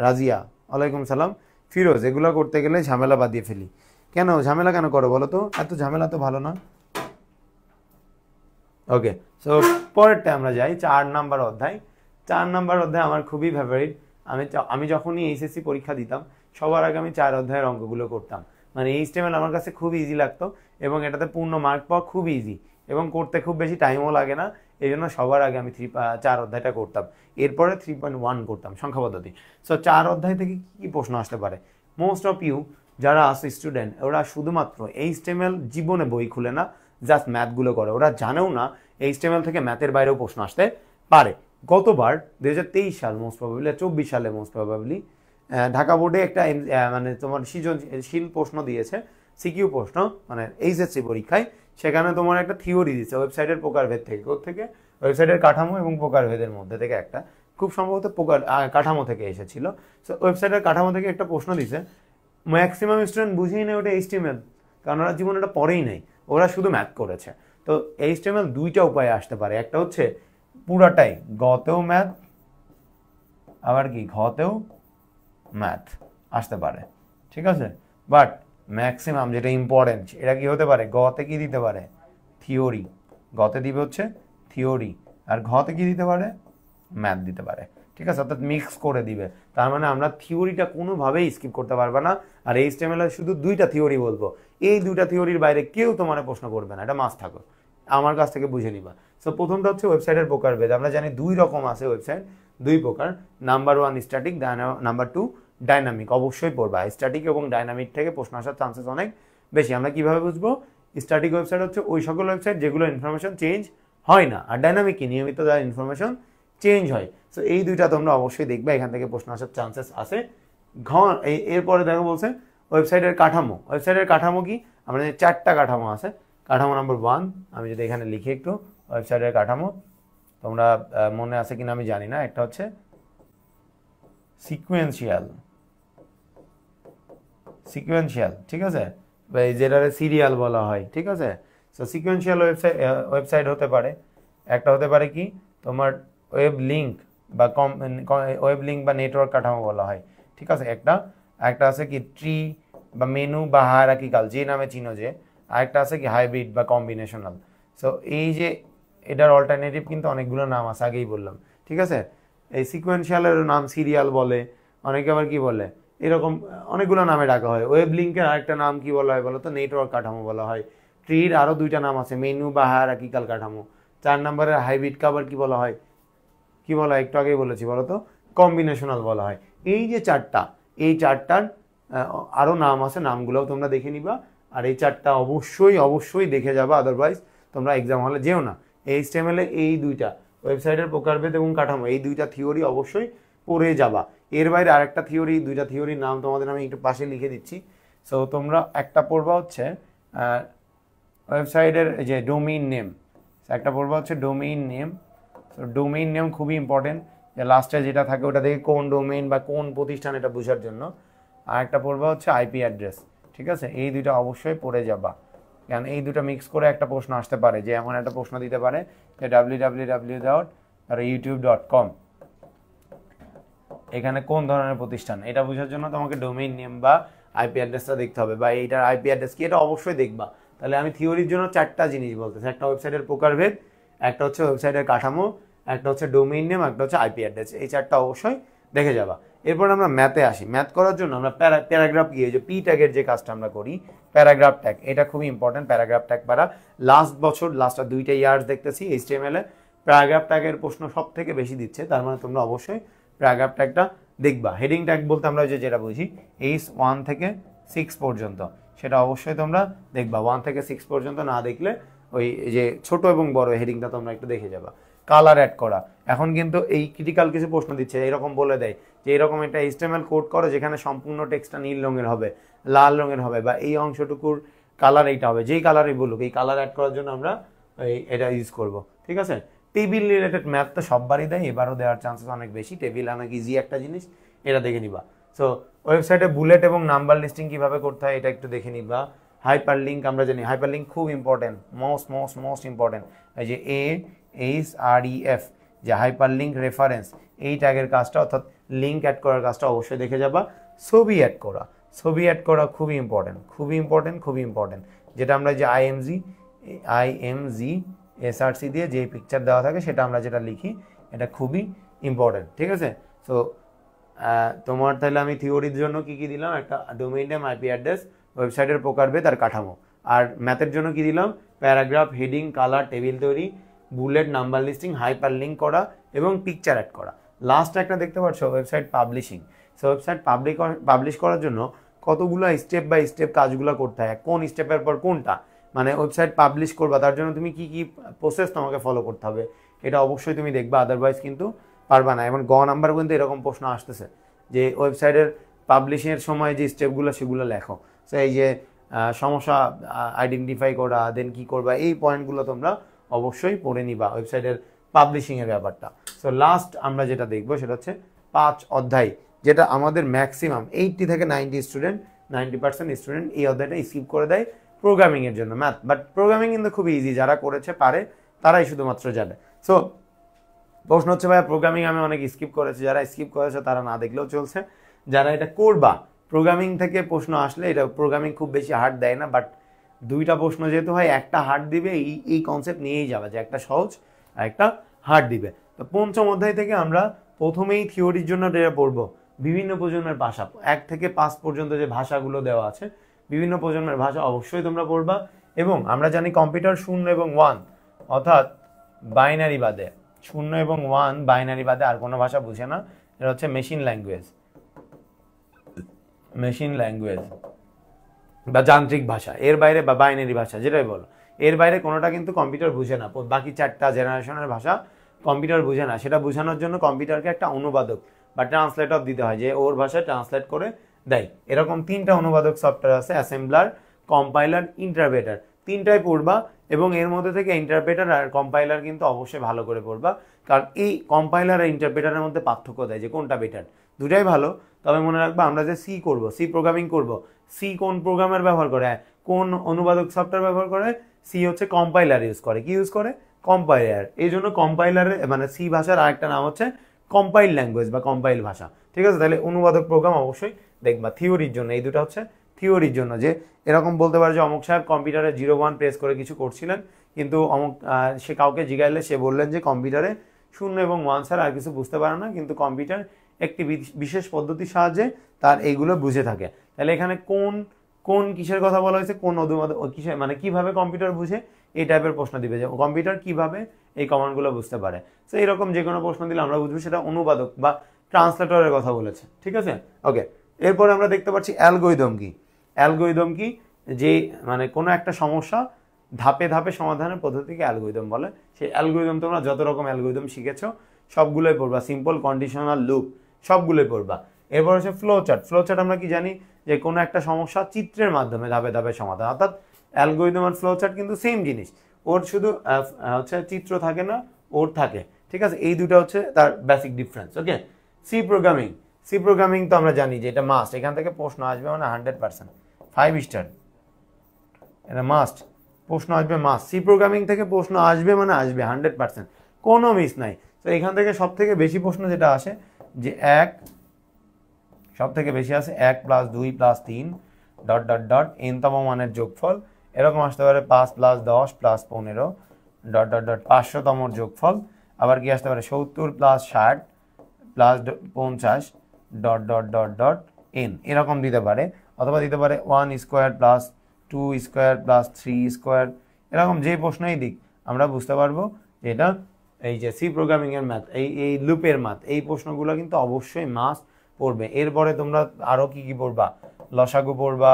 রাজিয়া, ওয়ালাইকুম সালাম। ফিরোজ, এগুলো করতে গেলে ঝামেলা বাদিয়ে ফেলি। কেন ঝামেলা কেন করো বলো তো, এত ঝামেলা তো ভালো না। ওকে, সো পরেরটা আমরা যাই, 4 নাম্বার অধ্যায়। 4 নাম্বার অধ্যায় আমার খুবই ফেভারিট। আমি যখনই এইচএসসি পরীক্ষা দিতাম সবার আগে আমি 4 অধ্যায়ের অঙ্কগুলো করতাম। মানে এইচটিএমএল আমার কাছে খুব ইজি লাগতো এবং এটাতে পূর্ণ মার্ক পাওয়া খুব ইজি এবং করতে খুব বেশি টাইমও লাগে না, এই জন্য সবার আগে আমি 4 অধ্যায়টা করতাম। এরপরে 3.1 করতাম সংখ্যা পদ্ধতি। সো 4 অধ্যায় থেকে কী প্রশ্ন আসতে পারে? মোস্ট অফ ইউ যারা আছে স্টুডেন্ট, ওরা শুধুমাত্র এইচটিএমএল জীবনে বই খুলে না, জাস্ট ম্যাথগুলো করে, ওরা জানেও না এইচটিএমএল থেকে ম্যাথের বাইরেও প্রশ্ন আসতে পারে। গতবার 2023 সাল মোস্ট প্রবাবলি, 24 সালে মোস্ট প্রবাবলি ঢাকা বোর্ডে একটা মানে তোমার সৃজনশীল প্রশ্ন দিয়েছে, সিকিউ প্রশ্ন, মানে এইচএসসি পরীক্ষায়। সেখানে তোমার একটা থিওরি দিচ্ছে ওয়েবসাইটের প্রকারভেদ থেকে, কোত্থেকে? ওয়েবসাইটের কাঠামো এবং প্রকারভেদের মধ্যে থেকে একটা, খুব সম্ভবত কাঠামো থেকে এসেছিল। সো ওয়েবসাইটের কাঠামো থেকে একটা প্রশ্ন দিছে, ম্যাক্সিমাম স্টুডেন্ট বুঝেই নেই ওটা এইচটিএমএল, কারণ ওরা জীবনে ওটা পড়েই নেই, ওরা শুধু ম্যাথ করেছে। তো এইচটিএমএল দুইটা উপায়ে আসতে পারে, একটা হচ্ছে পুরাটাই গতেও ম্যাথ, আবার কি ঘতেও ম্যাথ আসতে পারে, ঠিক আছে। বাট ম্যাক্সিমাম যেটা ইম্পর্টেন্ট, এটা কি হতে পারে? গতে কি দিতে পারে? থিওরি। গতে দিবে হচ্ছে থিওরি, আর ঘতে কি দিতে পারে? ম্যাথ দিতে পারে, ঠিক আছে, অর্থাৎ মিক্স করে দিবে। তার মানে আমরা থিওরিটা কোনোভাবেই স্কিপ করতে পারবে না, আর এইচটিএমএল এর শুধু 2টা থিওরি বলবো, এই 2টা থিওরির বাইরে কেউ তোমার প্রশ্ন করবে না, এটা মাস্ট থাকো, আমার কাছ থেকে বুঝে নিবা। সো প্রথমটা হচ্ছে ওয়েবসাইটের প্রকারভেদ। আমরা জানি 2 রকম আছে ওয়েবসাইট, 2 প্রকার। Number 1 static, number 2 dynamic. অবশ্যই পড়বা, স্ট্যাটিক এবং ডাইনামিক থেকে প্রশ্ন আসার চান্সেস অনেক বেশি। আমরা কিভাবে বুঝবো? স্ট্যাটিক ওয়েবসাইট হচ্ছে ওই সকল ওয়েবসাইট যেগুলো ইনফরমেশন চেঞ্জ হয় না, আর ডাইনামিক কি নিয়মিত যারা ইনফরমেশন চেঞ্জ হয়। সো এই 2টা তোমরা অবশ্যই দেখবে, এখান থেকে প্রশ্ন আসার চান্সেস আছে। এরপরে দেখো বলছে ওয়েবসাইটের কাঠামো। ওয়েবসাইটের কাঠামো কি? আমাদের 4টা কাঠামো আছে। কাঠামো নাম্বার 1, আমি যদি এখানে লিখি একটু ওয়েবসাইটের কাঠামো, তোমরা মনে আছে কিনা আমি জানি না, একটা হচ্ছে সিকোয়েন্সিয়াল, ঠিক আছে, যেটারে সিরিয়াল বলা হয়, ঠিক আছে। সো সিকোয়েন্সিয়াল ওয়েবসাইট হতে পারে। একটা হতে পারে কি তোমার ওয়েব লিঙ্ক বা নেটওয়ার্ক কাঠামো বলা হয়, ঠিক আছে, একটা আছে কি ট্রি বা মেনু বা হায়ারার্কিক্যাল, যে নামে চিনো যে। আরেকটা আছে কি হাইব্রিড বা কম্বিনেশনাল। সো এই যে এটার অল্টারনেটিভ কিন্তু অনেকগুলো নাম আছে, আগেই বললাম, ঠিক আছে। এই সিকোয়েন্সিয়ালের নাম সিরিয়াল বলে, অনেকে আবার কি বলে, এরকম অনেকগুলো নামে ডাকা হয়। ওয়েব লিঙ্কের আরেকটা নাম কি বলা হয় বলো তো? নেটওয়ার্ক কাঠামো বলা হয়। ট্রির আরও 2টা নাম আছে, মেনু বা হায়ারার্কিক্যাল কাঠামো। 4 নম্বরের হাইব্রিডকে আবার কি বলা হয়? একটু আগেই বলেছি, বলো তো? কম্বিনেশনাল বলা হয়। এই যে 4টা, এই 4টার আরও নাম আছে, নামগুলোও তোমরা দেখে নিবা। আর এই 4টা অবশ্যই দেখে যাবা, আদারওয়াইজ তোমরা এক্সাম হলে যেও না। এইচটিএমএল এই 2টা ওয়েবসাইটের প্রকারভেদ এবং কাঠামো, এই 2টা থিওরি অবশ্যই পড়ে যাবা। এর বাইরে আরেকটা থিওরি, 2টা থিওরির নাম তোমাদের আমি একটু পাশে লিখে দিচ্ছি। সো তোমরা একটা পড়বা হচ্ছে ওয়েবসাইটের যে ডোমেইন নেম, একটা পড়বা হচ্ছে domain name. So domain name খুবই ইম্পর্টেন্ট, যে লাস্টে যেটা থাকে ওটা থেকে কোন ডোমেইন বা কোন প্রতিষ্ঠান এটা বোঝার জন্য। আর একটা পড়বা হচ্ছে আইপি অ্যাড্রেস, ঠিক আছে। এই 2টা অবশ্যই পড়ে যাবা, কারণ এই 2টা মিক্স করে একটা প্রশ্ন আসতে পারে, যে এমন একটা প্রশ্ন দিতে পারে যে www.youtube.com এখানে কোন ধরনের প্রতিষ্ঠান, এটা বোঝার জন্য তোমাকে ডোমেইন নেম বা আইপি অ্যাড্রেসটা দেখতে হবে, বা এইটার আইপি অ্যাড্রেস কি, এটা অবশ্যই দেখবা। তাহলে আমি থিওরির জন্য 4টা জিনিস বলতেছি, একটা ওয়েবসাইটের প্রকারভেদ, একটা হচ্ছে ওয়েবসাইটের কাঠামো, একটা হচ্ছে ডোমেইন নেম, একটা হচ্ছে আইপি অ্যাড্রেস। এই 4টা অবশ্যই দেখে যাবা। এরপর আমরা ম্যাথে আসি। ম্যাথ করার জন্য আমরা প্যারাগ্রাফ গিয়ে যে পি ট্যাগের যে কাজটা আমরা করি, প্যারাগ্রাফ ট্যাগ, এটা খুবই ইম্পর্টেন্ট। প্যারাগ্রাফ ট্যাগ পারা লাস্ট 2টা ইয়ার্স দেখতেছি এইচটিএমএল-এ প্যারাগ্রাফ ট্যাগের প্রশ্ন সব থেকে বেশি দিচ্ছে, তার মানে তোমরা অবশ্যই প্যারাগ্রাফ ট্যাগটা দেখবা। হেডিং ট্যাগ বলতে আমরা যেটা বুঝি এইচ 1 থেকে 6 পর্যন্ত, সেটা অবশ্যই তোমরা দেখবা। 1 থেকে 6 পর্যন্ত না দেখলে ওই যে ছোট এবং বড় হেডিংটা তোমরা একটু দেখে যাবা। কালার অ্যাড করা। এখন কিন্তু এই ক্রিটিক্যাল কিছু প্রশ্ন দিচ্ছে, এরকম বলে দেয় যে এরকম একটা HTML কোড করো যেখানে সম্পূর্ণ টেক্সটটা নীল রঙের হবে, লাল রঙের হবে, বা এই অংশটুকুর কালার এইটা হবে, যেই কালারই বলুক এই কালার অ্যাড করার জন্য আমরা এটা ইউজ করব। ঠিক আছে, টেবিল রিলেটেড ম্যাথ তো সববারই দেয়, এবারও দেওয়ার চান্সেস অনেক বেশি। টেবিল অনেক ইজি একটা জিনিস, এটা দেখে নিবা। সো ওয়েবসাইটে বুলেট এবং নাম্বার লিস্টিং কিভাবে করতে হয় এটা একটু দেখে নিবা। হাইপার লিঙ্ক আমরা জানি, হাইপার লিঙ্ক খুব ইম্পর্টেন্ট, মোস্ট ইম্পর্টেন্ট। এই যে AHREF যে হাইপার লিঙ্ক রেফারেন্স, এই ট্যাগের কাজটা অর্থাৎ লিঙ্ক অ্যাড করার কাজটা অবশ্যই দেখে যাবা। ছবি অ্যাড করা খুবই ইম্পর্টেন্ট, যেটা আমরা যে IMG SRC দিয়ে যে পিকচার দেওয়া থাকে সেটা আমরা যেটা লিখি এটা খুবই ইম্পর্টেন্ট। ঠিক আছে, সো তোমার তাহলে আমি থিওরির জন্য কি কি দিলাম, একটা ডোমেইন নেম, IP অ্যাড্রেস, ওয়েবসাইটের প্রকারভেদ আর কাঠামো। আর ম্যাথের জন্য কি দিলাম, প্যারাগ্রাফ, হেডিং, কালার, টেবিল তৈরি, bullet, number listing, hyper link করা এবং পিকচার অ্যাড করা। লাস্ট একটা দেখতে পাচ্ছ website publishing. So website publish করার জন্য কতগুলো স্টেপ বাই স্টেপ কাজগুলো করতে হয়, কোন স্টেপের পর কোনটা, মানে ওয়েবসাইট পাবলিশ করবা তার জন্য তুমি কি কি প্রসেস তোমাকে ফলো করতে হবে এটা অবশ্যই তুমি দেখবা, আদারওয়াইজ কিন্তু পারবা না। এবং নাম্বার কিন্তু এরকম প্রশ্ন আসতেছে যে ওয়েবসাইটের পাবলিশিংয়ের সময় যে স্টেপগুলো সেগুলো লেখো। সো এই যে সমস্যা আইডেন্টিফাই করা, দেন কি করবা, এই পয়েন্টগুলো তোমরা অবশ্যই পড়ে নিবা ওয়েবসাইটের পাবলিশিংয়ের ব্যাপারটা। সো লাস্ট আমরা যেটা দেখবো সেটা হচ্ছে 5 অধ্যায়, যেটা আমাদের ম্যাক্সিমাম 80 থেকে 90% স্টুডেন্ট এই অধ্যায়টা স্কিপ করে দেয় প্রোগ্রামিংয়ের জন্য, ম্যাথ। বাট প্রোগ্রামিং কিন্তু খুবই ইজি, যারা করেছে পারে তারাই শুধুমাত্র জানে। সো প্রশ্ন হচ্ছে ভাই প্রোগ্রামিং আমি অনেক স্কিপ করেছি, যারা স্কিপ করেছে তারা না দেখলেও চলছে, যারা এটা করবা প্রোগ্রামিং থেকে প্রশ্ন আসলে, এটা প্রোগ্রামিং খুব বেশি হার্ড দেয় না, বাট 2টা প্রশ্ন যেহেতু হয় একটা হার্ড দিবে, এই কনসেপ্ট নিয়েই যাবে যে একটা সহজ আর একটা হার্ড দিবে। তো 5ম অধ্যায় থেকে আমরা প্রথমেই থিওরির জন্য এটা পড়বো বিভিন্ন প্রজন্মের ভাষা, 1 থেকে 5 পর্যন্ত যে ভাষাগুলো দেওয়া আছে বিভিন্ন প্রজন্মের ভাষা অবশ্যই তোমরা পড়বা। এবং আমরা জানি কম্পিউটার 0 এবং 1 অর্থাৎ বাইনারি বাদে, 0 এবং 1 বাইনারি বাদে আর কোনো ভাষা বুঝে না, এটা হচ্ছে মেশিন ল্যাঙ্গুয়েজ বা যান্ত্রিক ভাষা, এর বাইরে বা বাইনারি ভাষা যেটাই বলো, এর বাইরে কোনোটা কিন্তু কম্পিউটার বুঝে না। বাকি 4টা জেনারেশনের ভাষা কম্পিউটার বুঝে না, সেটা বোঝানোর জন্য কম্পিউটারকে একটা অনুবাদক বা ট্রান্সলেটর দিতে হয়, যে ওর ভাষায় ট্রান্সলেট করে দেয়। এরকম 3টা অনুবাদক সফটওয়্যার আছে, অ্যাসেম্বলার, কম্পাইলার, ইন্টারপ্রেটার, 3টাই পড়বা। এবং এর মধ্যে থেকে ইন্টারপ্রেটার আর কম্পাইলার কিন্তু অবশ্যই ভালো করে পড়বা, কারণ এই কম্পাইলার আর ইন্টারপ্রেটারের মধ্যে পার্থক্য দেয় যে কোনটা বেটার। দুটাই ভালো, তবে মনে রাখবা আমরা যে সি প্রোগ্রামিং করব, সি কোন প্রোগ্রামের ব্যবহার করে, কোন অনুবাদক সফটওয়্যার ব্যবহার করে, সি হচ্ছে কম্পাইলার ইউজ করে। কি ইউজ করে? কম্পাইলার। এই জন্য কম্পাইলারের মানে সি ভাষার আরেকটা নাম হচ্ছে কম্পাইল ল্যাঙ্গুয়েজ বা কম্পাইল ভাষা। ঠিক আছে, তাহলে অনুবাদক প্রোগ্রাম অবশ্যই দেখবা থিওরির জন্য। এই দুটো হচ্ছে থিওরির জন্য, যে এরকম বলতে পারে যে অমুক সাহেব কম্পিউটারে 01 প্রেস করে কিছু করছিলেন, কিন্তু অমুক সে কাউকে জিগাইলে সে বললেন যে কম্পিউটারে 0 এবং 1 ছাড়া আর কিছু বুঝতে পারে না, কিন্তু কম্পিউটার একটি বিশেষ পদ্ধতির সাহায্যে তার এইগুলো বুঝে থাকে। তাহলে এখানে কোন কিসের কথা বলা হয়েছে, কোন কিসের মানে কিভাবে কম্পিউটার বুঝে, এই টাইপের প্রশ্ন দিবে যে কম্পিউটার কিভাবে এই কমান্ডগুলো বুঝতে পারে। তো এরকম যে কোনো প্রশ্ন দিলে আমরা বুঝবো সেটা অনুবাদক বা ট্রান্সলেটরের কথা বলেছে। ঠিক আছে, ওকে। এরপরে আমরা দেখতে পাচ্ছি অ্যালগরিদম কি, যে মানে কোনো একটা সমস্যা ধাপে ধাপে সমাধানের পদ্ধতিকে অ্যালগরিদম বলে। সেই অ্যালগরিদম তোমরা যত রকম অ্যালগরিদম শিখেছো সবগুলোই পড়বা, সিম্পল, কন্ডিশনাল, লুপ সবগুলোই পড়বা। এরপর হচ্ছে ফ্লো চার্ট আমরা কি জানি যে কোনো একটা সমস্যা চিত্রের মাধ্যমে ধাপে ধাপে সমাধান, অর্থাৎ অ্যালগরিদম আর ফ্লো চার্ট কিন্তু সেম জিনিস, ওর শুধু হচ্ছে চিত্র থাকে না, ওর থাকে। ঠিক আছে, এই দুটো হচ্ছে তার বেসিক ডিফারেন্স। ওকে, সি প্রোগ্রামিং তো আমরা জানি যে এটা মাস্ট, এখান থেকে প্রশ্ন আসবে মানে 100%, 5 স্টার, এটা মাস্ট, প্রশ্ন আসবে মাস্ট। সি প্রোগ্রামিং থেকে প্রশ্ন আসবে মানে আসবে 100%, কোনো মিস নাই। তো এখান থেকে সব থেকে বেশি প্রশ্ন যেটা আসে যে সব থেকে বেশি আসে 1 + 2 + 3 ... n তম মানের যোগফল, এরকম আসতে পারে 5 + 10 + 15 ... 500তম যোগফল। আবার কি আসতে পারে 70 + 60 + 50 ... n, এরকম দিতে পারে। অথবা দিতে পারে 1 স্কোয়ার + 2 স্কোয়ার + 3 স্কোয়ার। এরকম যে প্রশ্নই দিক আমরা বুঝতে পারবো যে এটা এই যে সি প্রোগ্রামিং এর ম্যাথ, এই লুপের ম্যাথ, এই প্রশ্নগুলো কিন্তু অবশ্যই মাস্ট পড়বে। এরপরে তোমরা আরো কি পড়বা, লসাগু পড়বা,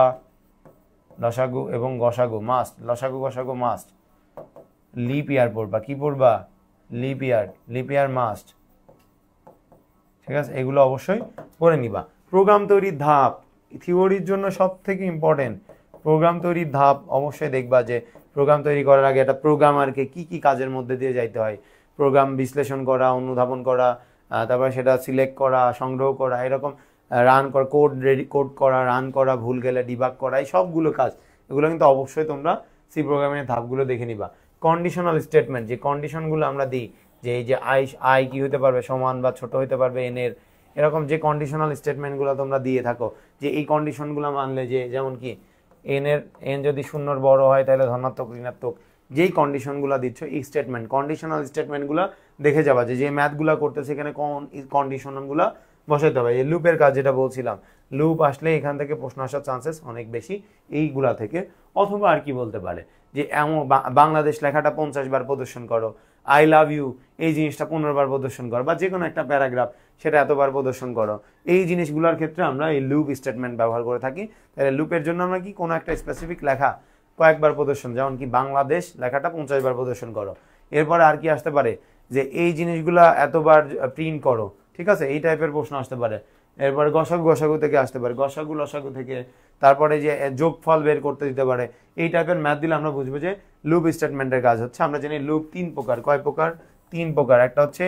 লসাগু এবং গসাগু মাস্ট, লসাগু গসাগু মাস্ট। লিপ ইয়ার পড়বা, কি পড়বা, লিপ ইয়ার মাস্ট, ঠিক আছে, এগুলো অবশ্যই করে নিবা। প্রোগ্রাম তৈরির ধাপ থিওরির জন্য সব থেকে ইম্পর্টেন্ট। প্রোগ্রাম তৈরির ধাপ অবশ্যই দেখবা যে প্রোগ্রাম তৈরি করার আগে একটা প্রোগ্রামারকে কি কি কাজের মধ্যে দিয়ে যাইতে হয়, প্রোগ্রাম বিশ্লেষণ করা, অনুধাবন করা, তারপরে সেটা সিলেক্ট করা, সংগ্রহ করা, এরকম রান করা, কোড করা, রান করা, ভুল গেলে ডিবাগ করা, এই সবগুলো কাজ, এগুলো কিন্তু অবশ্যই তোমরা সি প্রোগ্রামিংয়ের ধাপগুলো দেখে নিবা। কন্ডিশনাল স্টেটমেন্ট, যে কন্ডিশনগুলো আমরা দিই, যে এই যে আই কি হতে পারবে, সমান বা ছোট হতে পারবে এন এর, এরকম যে কন্ডিশনাল স্টেটমেন্টগুলো তোমরা দিয়ে থাকো, যে এই কন্ডিশনগুলো মানলে, যে যেমন কি এন যদি শূন্যর বড় হয় তাহলে ধনাত্মক ঋণাত্মক, যেই কন্ডিশনগুলো দিচ্ছ এই স্টেটমেন্ট, কন্ডিশনাল স্টেটমেন্টগুলো দেখে যাবা যে ম্যাথগুলো করতেছে এখানে কোন কন্ডিশনগুলো বসাইতে হবে। এই লুপের কাজ যেটা বলছিলাম, লুপ আসলে এখান থেকে প্রশ্ন আসার চান্সেস অনেক বেশি এইগুলা থেকে। অথবা আর কি বলতে পারে যে এমন বাংলাদেশ লেখাটা 50 বার প্রদর্শন করো, আই লাভ ইউ এই জিনিসটা 15 বার প্রদর্শন করো, বা যে কোনো একটা প্যারাগ্রাফ সেটা এতবার প্রদর্শন করো, এই জিনিসগুলোর ক্ষেত্রে আমরা এই লুপ স্টেটমেন্ট ব্যবহার করে থাকি। তাহলে লুপের জন্য আমরা কি কোনো একটা স্পেসিফিক লেখা কয়েকবার প্রদর্শন, যেমন কি বাংলাদেশ লেখাটা 50 বার প্রদর্শন করো। এরপরে আর কি আসতে পারে যে এই জিনিসগুলা এতবার প্রিন্ট করো, ঠিক আছে, এই টাইপের প্রশ্ন আসতে পারে। এরপরে গসাগু থেকে আসতে পারে, লসাগু থেকে, তারপরে যে যোগফল বের করতে দিতে পারে, এই টাইপের ম্যাথ দিলে আমরা বুঝবো যে লুপ স্টেটমেন্টের কাজ হচ্ছে। আমরা জানি লুপ 3 প্রকার, কয় প্রকার? 3 প্রকার। একটা হচ্ছে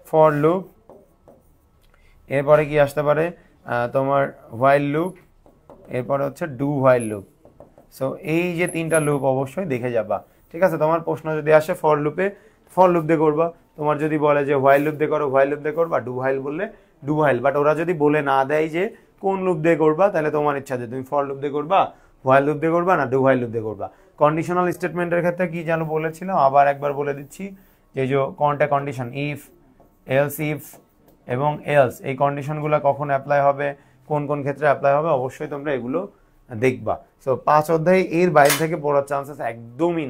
ফর লুপ, এরপরে কি আসতে পারে তোমার হোয়াইল লুপ, এরপরে হচ্ছে ডু হোয়াইল লুপ। সো এই যে 3টা লুপ অবশ্যই দেখে যাবা, ঠিক আছে। তোমার প্রশ্ন যদি আসে ফর লুপে, ফর লুপ দিয়ে করবা, তোমার যদি বলে যে হোয়াইল লুপ দিয়ে করো, হোয়াইল লুপ দিয়ে করবা, ডু হোয়াইল বললে ডু হোয়াইল। বাট ওরা যদি বলে না দেয় যে কোন লুপ দিয়ে করবা, তাহলে তোমার ইচ্ছা যে তুমি ফর লুপ দিয়ে করবা, হোয়াইল লুপ দিয়ে করবা, না ডু হোয়াইল লুপ দিয়ে করবা। কন্ডিশনাল স্টেটমেন্টের ক্ষেত্রে কি যেন বলেছিলাম, আবার একবার বলে দিচ্ছি, যে কোনটা কন্ডিশন, ইফ, ইফ এবং এলস, এই কন্ডিশনগুলো কখন অ্যাপ্লাই হবে, কোন কোন ক্ষেত্রে অ্যাপ্লাই হবে, অবশ্যই তোমরা এগুলো দেখবা। সো 5 অধ্যায় এর বাইরে থেকে পড়ার চান্সেস একদমই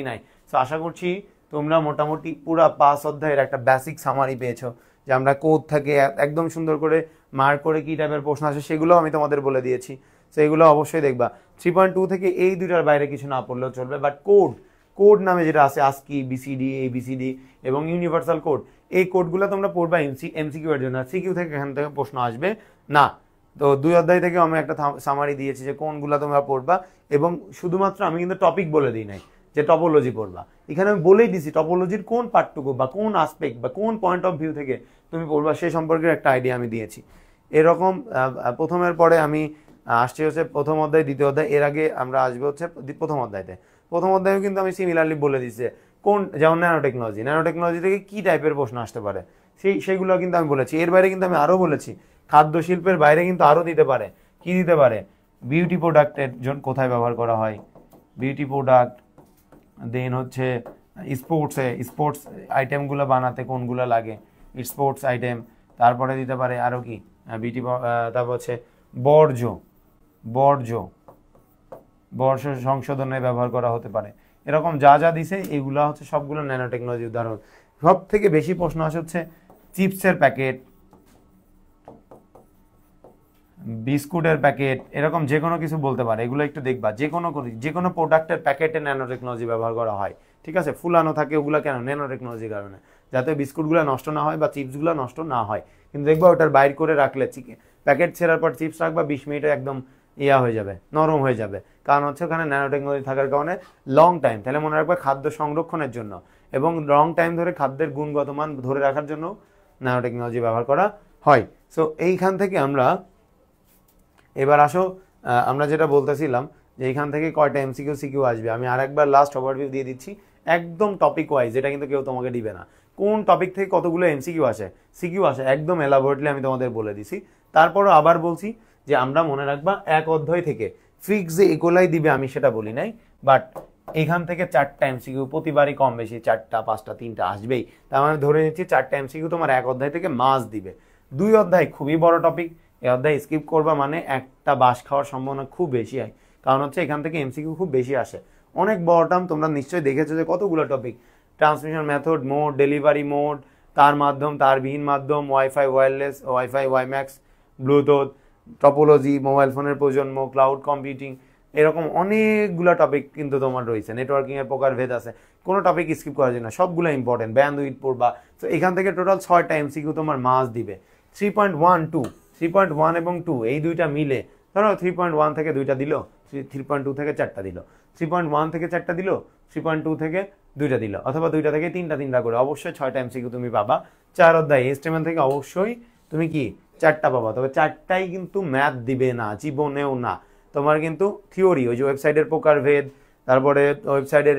নাই। সো আশা করছি তোমরা মোটামুটি পুরো 5 অধ্যায়ের একটা বেসিক সামারি পেয়েছো, যে আমরা কোড থেকে একদম সুন্দর করে মার্ক করে কি টাইপের প্রশ্ন আসে সেগুলো আমি তোমাদের বলে দিয়েছি। সো এগুলো অবশ্যই দেখবা। 3.2 থেকে এই দুইটার বাইরে কিছু না পড়লেও চলবে, বাট কোড নামে যেটা আছে, ASCII, BCD, ABCD এবং ইউনিভার্সাল কোড, এই কোডগুলো তোমরা পড়বা এমসিকিউ এর জন্য। সিকিউ থেকে এখান থেকে প্রশ্ন আসবে না। তো 2 অধ্যায় থেকে আমি একটা সামারি দিয়েছি যে কোনগুলো তোমরা পড়বা, এবং শুধুমাত্র আমি কিন্তু টপিক বলে দিই নাই যে টপোলজি পড়বা। এখানে আমি বলেই দিছি টপোলজির কোন পার্টটুকু বা কোন আসপেক্ট বা কোন পয়েন্ট অফ ভিউ থেকে তুমি পড়বা সে সম্পর্কে একটা আইডিয়া আমি দিয়েছি। এরকম প্রথমের পরে আমি আসছি হচ্ছে প্রথম অধ্যায়, দ্বিতীয় অধ্যায়, এর আগে আমরা আসবো হচ্ছে প্রথম অধ্যায়তে। প্রথম অধ্যায়ে কিন্তু আমি সিমিলারলি বলে দিচ্ছি কোন, যেমন ন্যানোটেকনোলজি থেকে কি টাইপের প্রশ্ন আসতে পারে সেইগুলো কিন্তু আমি বলেছি। এর বাইরে কিন্তু আমি আরও বলেছি খাদ্য শিল্পের বাইরে কিন্তু আরও দিতে পারে, কি দিতে পারে, বিউটি প্রোডাক্টের জন্য কোথায় ব্যবহার করা হয়, বিউটি প্রোডাক্ট, দেন হচ্ছে স্পোর্টস আইটেমগুলো বানাতে কোনগুলো লাগে, স্পোর্টস আইটেম, তারপরে দিতে পারে আরও কি বিউটি, তারপর হচ্ছে বর্জ্য সংশোধনে ব্যবহার করা হতে পারে। এরকম যা দিছে এগুলা হচ্ছে সবগুলো ন্যানোটেকনোলজি উদাহরণ। সব থেকে বেশি প্রশ্ন আসে হচ্ছে চিপসের প্যাকেট, বিস্কুটের প্যাকেট, এরকম যে কোনো কিছু বলতে পারে, এগুলো একটু দেখবা। যে কোনো প্রোডাক্টের প্যাকেটে ন্যানোটেকনোলজি ব্যবহার করা হয়, ঠিক আছে। ফুলানো থাকে ওগুলো কেন, ন্যানোটেকনোলজির কারণে, যাতে বিস্কুটগুলো নষ্ট না হয় বা চিপসগুলো নষ্ট না হয়। কিন্তু দেখবা ওটার বাইর করে রাখলে, প্যাকেট ছেড়ার পর চিপস রাখবা 20 মিনিটে একদম হয়ে যাবে, নরম হয়ে যাবে, কারণ হচ্ছে ওখানে ন্যানোটেকনোলজি থাকার কারণে লং টাইম। তাহলে মনে রাখবা খাদ্য সংরক্ষণের জন্য এবং লং টাইম ধরে খাদ্যের গুণগত মান ধরে রাখার জন্য ন্যানোটেকনোলজি ব্যবহার করা হয়। সো এইখান থেকে আমরা এবার আসো, আমরা যেটা বলতেছিলাম যে এইখান থেকে কয়টা এমসিকিউ সিকিউ আসবে, আমি আরেকবার লাস্ট ওভারভিউ দিয়ে দিচ্ছি একদম টপিক ওয়াইজ, এটা কিন্তু কেউ তোমাকে দিবে না কোন টপিক থেকে কতগুলো এমসিকিউ সিকিউ আসে একদম এলাবোরেটলি আমি তোমাদের বলে দিছি। তারপরও আবার বলছি যে আমরা মনে রাখবা এক অধ্যায় থেকে ফিক্স যে এগুলাই দিবে আমি সেটা বলি নাই, বাট এখান থেকে 4টা এমসিকিউ প্রতিবারই কম বেশি 4টা 5টা 3টা আসবেই। তার মানে ধরে নিচ্ছি 4টা এমসিকিউ তোমার এক অধ্যায় থেকে মাস দিবে। 2 অধ্যায় খুবই বড় টপিক, এই অধ্যায় স্কিপ করবা মানে একটা বাস খাওয়ার সম্ভাবনা খুব বেশি হয়, কারণ হচ্ছে এখান থেকে এমসিকিউ খুব বেশি আসে। অনেক বড় টার্ম, তোমরা নিশ্চয়ই দেখেছো যে কতগুলো topic, transmission method, mode, delivery mode, তার মাধ্যম, তারবিহীন মাধ্যম, wifi, wireless, wifi, WiMAX, Bluetooth, topology, mobile ফোনের প্রজন্ম, ক্লাউড কম্পিউটিং, এরকম অনেকগুলো টপিক কিন্তু তোমার রয়েছে, নেটওয়ার্কিংয়ের প্রকারভেদ আছে, কোনো টপিক স্কিপ করা যায় না, সবগুলো ইম্পর্টেন্ট, ব্যান্ডউইথ পড়বা। তো এখান থেকে টোটাল 6টা এমসিকিউ তোমার মাস দিবে। 3.1 এবং 2 এই দুইটা মিলে ধরো 3.1 থেকে 2টা দিল, 3.2 থেকে 4টা দিল, 3.1 থেকে 4টা দিল, 3.2 থেকে 2টা দিল, অথবা 2টা থেকে 3টা করে অবশ্যই 6টা এমসিকিউ তুমি পাবা। 4 অধ্যায় HTML থেকে অবশ্যই তুমি কি 4টা পাবা, তবে 4টাই কিন্তু ম্যাথ দিবে না, জীবনেও না। তোমার কিন্তু থিওরি, ওই যে ওয়েবসাইটের প্রকারভেদ, তারপরে ওয়েবসাইটের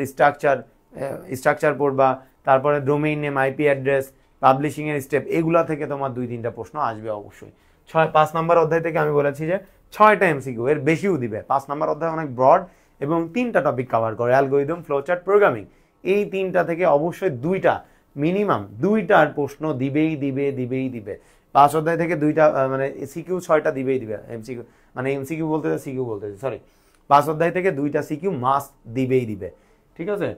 স্ট্রাকচার পড়বা, তারপরে ডোমেইন নেম, আইপি অ্যাড্রেস, পাবলিশিংয়ের স্টেপ, এগুলা থেকে তোমার 2-3টা প্রশ্ন আসবে অবশ্যই। 5 নাম্বার অধ্যায় থেকে আমি বলেছি যে 6টা এমসিকিউ, এর বেশিও দিবে। 5 নাম্বার অধ্যায় অনেক ব্রড এবং 3টা টপিক কভার করে, অ্যালগরিদম, ফ্লোচার্ট, প্রোগ্রামিং। এই 3টা থেকে অবশ্যই 2টা, মিনিমাম 2টার প্রশ্ন দিবে। 5 অধ্যায় থেকে 2টা মানে সিকিউ 6টা দিবেই দিবে, এমসিকিউ মানে এমসিকিউ বলতে সিকিউ বলতে সরি, 5 অধ্যায় থেকে 2টা সিকিউ মাস্ট দিবেই দিবে, ঠিক আছে?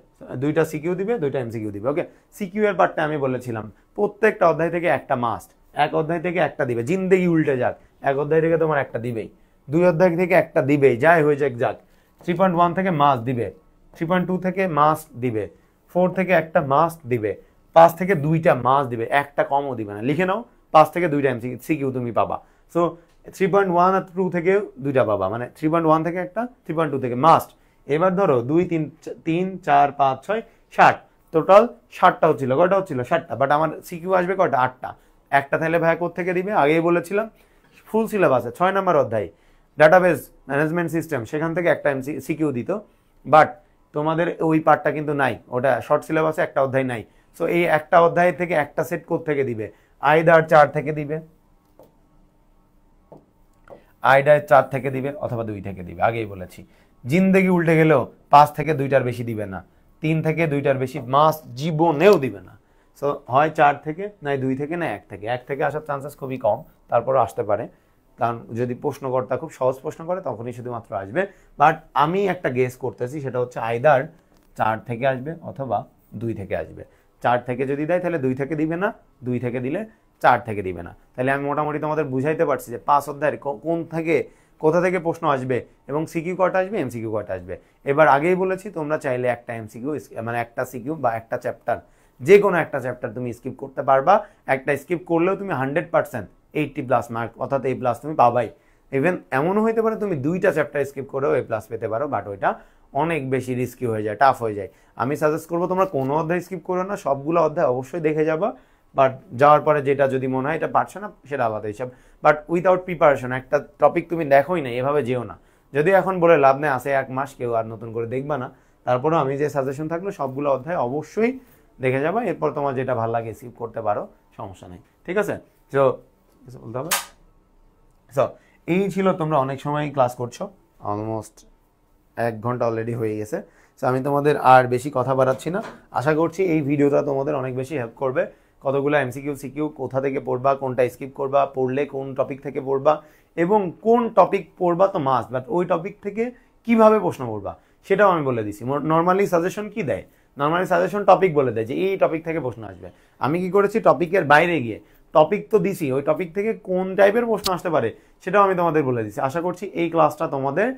2টা সিকিউ দিবে, 2টা এমসিকিউ দিবে। ওকে, সিকিউ এর পার্টটা আমি বলেছিলাম প্রত্যেকটা অধ্যায় থেকে একটা মাস্ট, এক অধ্যায় থেকে একটা দিবে, জিন্দেগি উল্টে যাক, এক অধ্যায় থেকে তোমার একটা দিবেই, 2 অধ্যায় থেকে একটা দিবেই, যাই হয়ে যাক। 3.1 থেকে মাস্ট দিবে, 3.2 থেকে মাস্ট দিবে, 4 থেকে একটা মাস্ট দিবে, 5 থেকে 2টা মাস্ট দিবে, একটা কমও দিবে না। লিখে নাও, 5 থেকে 2টা সিকিউ তুমি পাবা। সো 3.1 আর 2 থেকে 2টা পাবা, মানে 3.1 থেকে একটা, 3.2 থেকে মাস্ট। এবার ধরো 2, 3, 4, 5, 6, 7, টোটাল 7টা হচ্ছিল, কয়টা হচ্ছিল? 7টা, বাট আমার সিকিউ আসবে কয়টা? 8টা। একটা তাহলে ভাইয়া কোত্থেকে দিবে? আগেই বলেছিলাম ফুল সিলেবাসে 6 নম্বর অধ্যায় ডাটাবেস ম্যানেজমেন্ট সিস্টেম, সেখান থেকে একটা সিকিউ দিত, বাট তোমাদের ওই পার্টটা কিন্তু নাই, ওটা শর্ট সিলেবাসে একটা অধ্যায় নাই। সো এই একটা অধ্যায় থেকে একটা সেট কোত্থেকে দিবে? আইদার 4 থেকে দিবে, আইদার 4 থেকে দিবে, অথবা 2 থেকে দিবে। আগেই বলেছি, জিন্দেগি উল্টে গেলেও 5 থেকে 2টার বেশি দিবে না, 3 থেকে 2টার বেশি মাস জীবনেও দিবে না। সো হয় 4 থেকে, নাই 2 থেকে, না 1 থেকে। 1 থেকে আসার চান্সেস খুবই কম, তারপরও আসতে পারে, কারণ যদি প্রশ্নকর্তা খুব সহজ প্রশ্ন করে তখনই শুধুমাত্র আসবে। বাট আমি একটা গেস করতেছি, সেটা হচ্ছে আইদার 4 থেকে আসবে অথবা 2 থেকে আসবে। 4 থেকে যদি দেয় তাহলে 2 থেকে দিবে না, 2 থেকে দিলে 4 থেকে দিবে না। তাহলে আমি মোটামুটি তোমাদের বুঝাইতে পারছি যে 5 অধ্যায়ের কোথা থেকে প্রশ্ন আসবে এবং সিকিউ কয়টা আসবে, এমসিকিউ কয়টা আসবে। এবার আগেই বলেছি, তোমরা চাইলে একটা এমসিকিউ মানে একটা সিকিউ বা একটা চ্যাপ্টার, যে কোনো একটা চ্যাপ্টার তুমি স্কিপ করতে পারবা। একটা স্কিপ করলেও তুমি 100% 80+ মার্ক, অর্থাৎ A+ তুমি পাবাই। ইভেন এমনও হইতে পারে তুমি 2টা চ্যাপ্টার স্কিপ করেও A+ পেতে পারো, বাট ওইটা অনেক বেশি রিস্কি হয়ে যায়, টাফ হয়ে যায়। আমি সাজেস্ট করবো তোমরা কোনো অধ্যায় স্কিপ করো না, সবগুলো অধ্যায় অবশ্যই দেখে যাবা, বাট যাওয়ার পরে যেটা যদি মনে হয় এটা পারছো না, সেটা আলাদা হিসাব। বাট উইথাউট প্রিপারেশন একটা টপিক তুমি দেখোই না, এভাবে যেও না। যদি এখন বলে লাভ নেই, আসে 1 মাস, কেউ আর নতুন করে দেখবা না, তারপরেও আমি যে সাজেশন থাকলো সবগুলো অধ্যায় অবশ্যই দেখে যাবা, এরপর তোমার যেটা ভালো লাগে স্কিপ করতে পারো, সমস্যা নেই, ঠিক আছে? তো বলতে হবে। সো এই ছিল, তোমরা অনেক সময় ক্লাস করছো, অলমোস্ট 1 ঘন্টা অলরেডি হয়ে গেছে। সো আমি তোমাদের আর বেশি কথা বাড়াচ্ছি না, আশা করছি এই ভিডিওটা তোমাদের অনেক বেশি হেল্প করবে। কতগুলো এমসিকিউ সিকিউ কোথা থেকে পড়বা, কোনটা স্কিপ করবা, পড়লে কোন টপিক থেকে পড়বা, এবং কোন টপিক পড়বা তো মাস্ট, বাট ওই টপিক থেকে কিভাবে প্রশ্ন পড়বা সেটাও আমি বলে দিছি। নর্মালি সাজেশন কি দেয়? নর্মালি সাজেশন টপিক বলে দেয় যে এই টপিক থেকে প্রশ্ন আসবে। আমি কি করেছি, টপিকের বাইরে গিয়ে টপিক তো দিছি, ওই টপিক থেকে কোন টাইপের প্রশ্ন আসতে পারে সেটাও আমি তোমাদের বলে দিছি। আশা করছি এই ক্লাসটা তোমাদের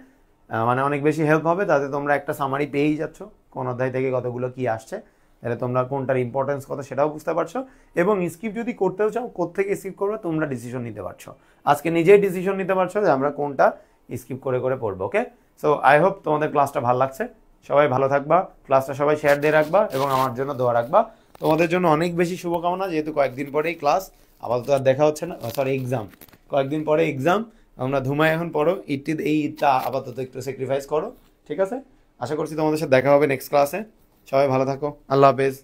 মানে অনেক বেশি হেল্প হবে, তাতে তোমরা একটা সামারি পেয়েই যাচ্ছ কোন অধ্যায় থেকে কতগুলো কি আসছে, তাহলে তোমরা কোনটার ইম্পর্টেন্স কত সেটাও বুঝতে পারছো। এবং স্কিপ যদি করতেও চাও, কোত্থেকে স্কিপ করবে তোমরা ডিসিশন নিতে পারছো, আজকে নিজেই ডিসিশন নিতে পারছো যে আমরা কোনটা স্কিপ করে পড়বো। ওকে, সো আই হোপ তোমাদের ক্লাসটা ভালো লাগছে। সবাই ভালো থাকবা, ক্লাসটা সবাই শেয়ার দিয়ে রাখবা এবং আমার জন্য দোয়া রাখবা। তোমাদের জন্য অনেক বেশি শুভকামনা, যেহেতু কয়েকদিন পরেই ক্লাস, আপাতত আর দেখা হচ্ছে না, সরি এক্সাম, কয়েকদিন পরে এক্সাম, আমরা ধুমাই এখন পড়ো, এই ঈদটা আপাতত একটু স্যাক্রিফাইস করো, ঠিক আছে? আশা করছি তোমাদের সাথে দেখা হবে নেক্সট ক্লাসে। সবাই ভালো থাকো, আল্লাহ হাফেজ।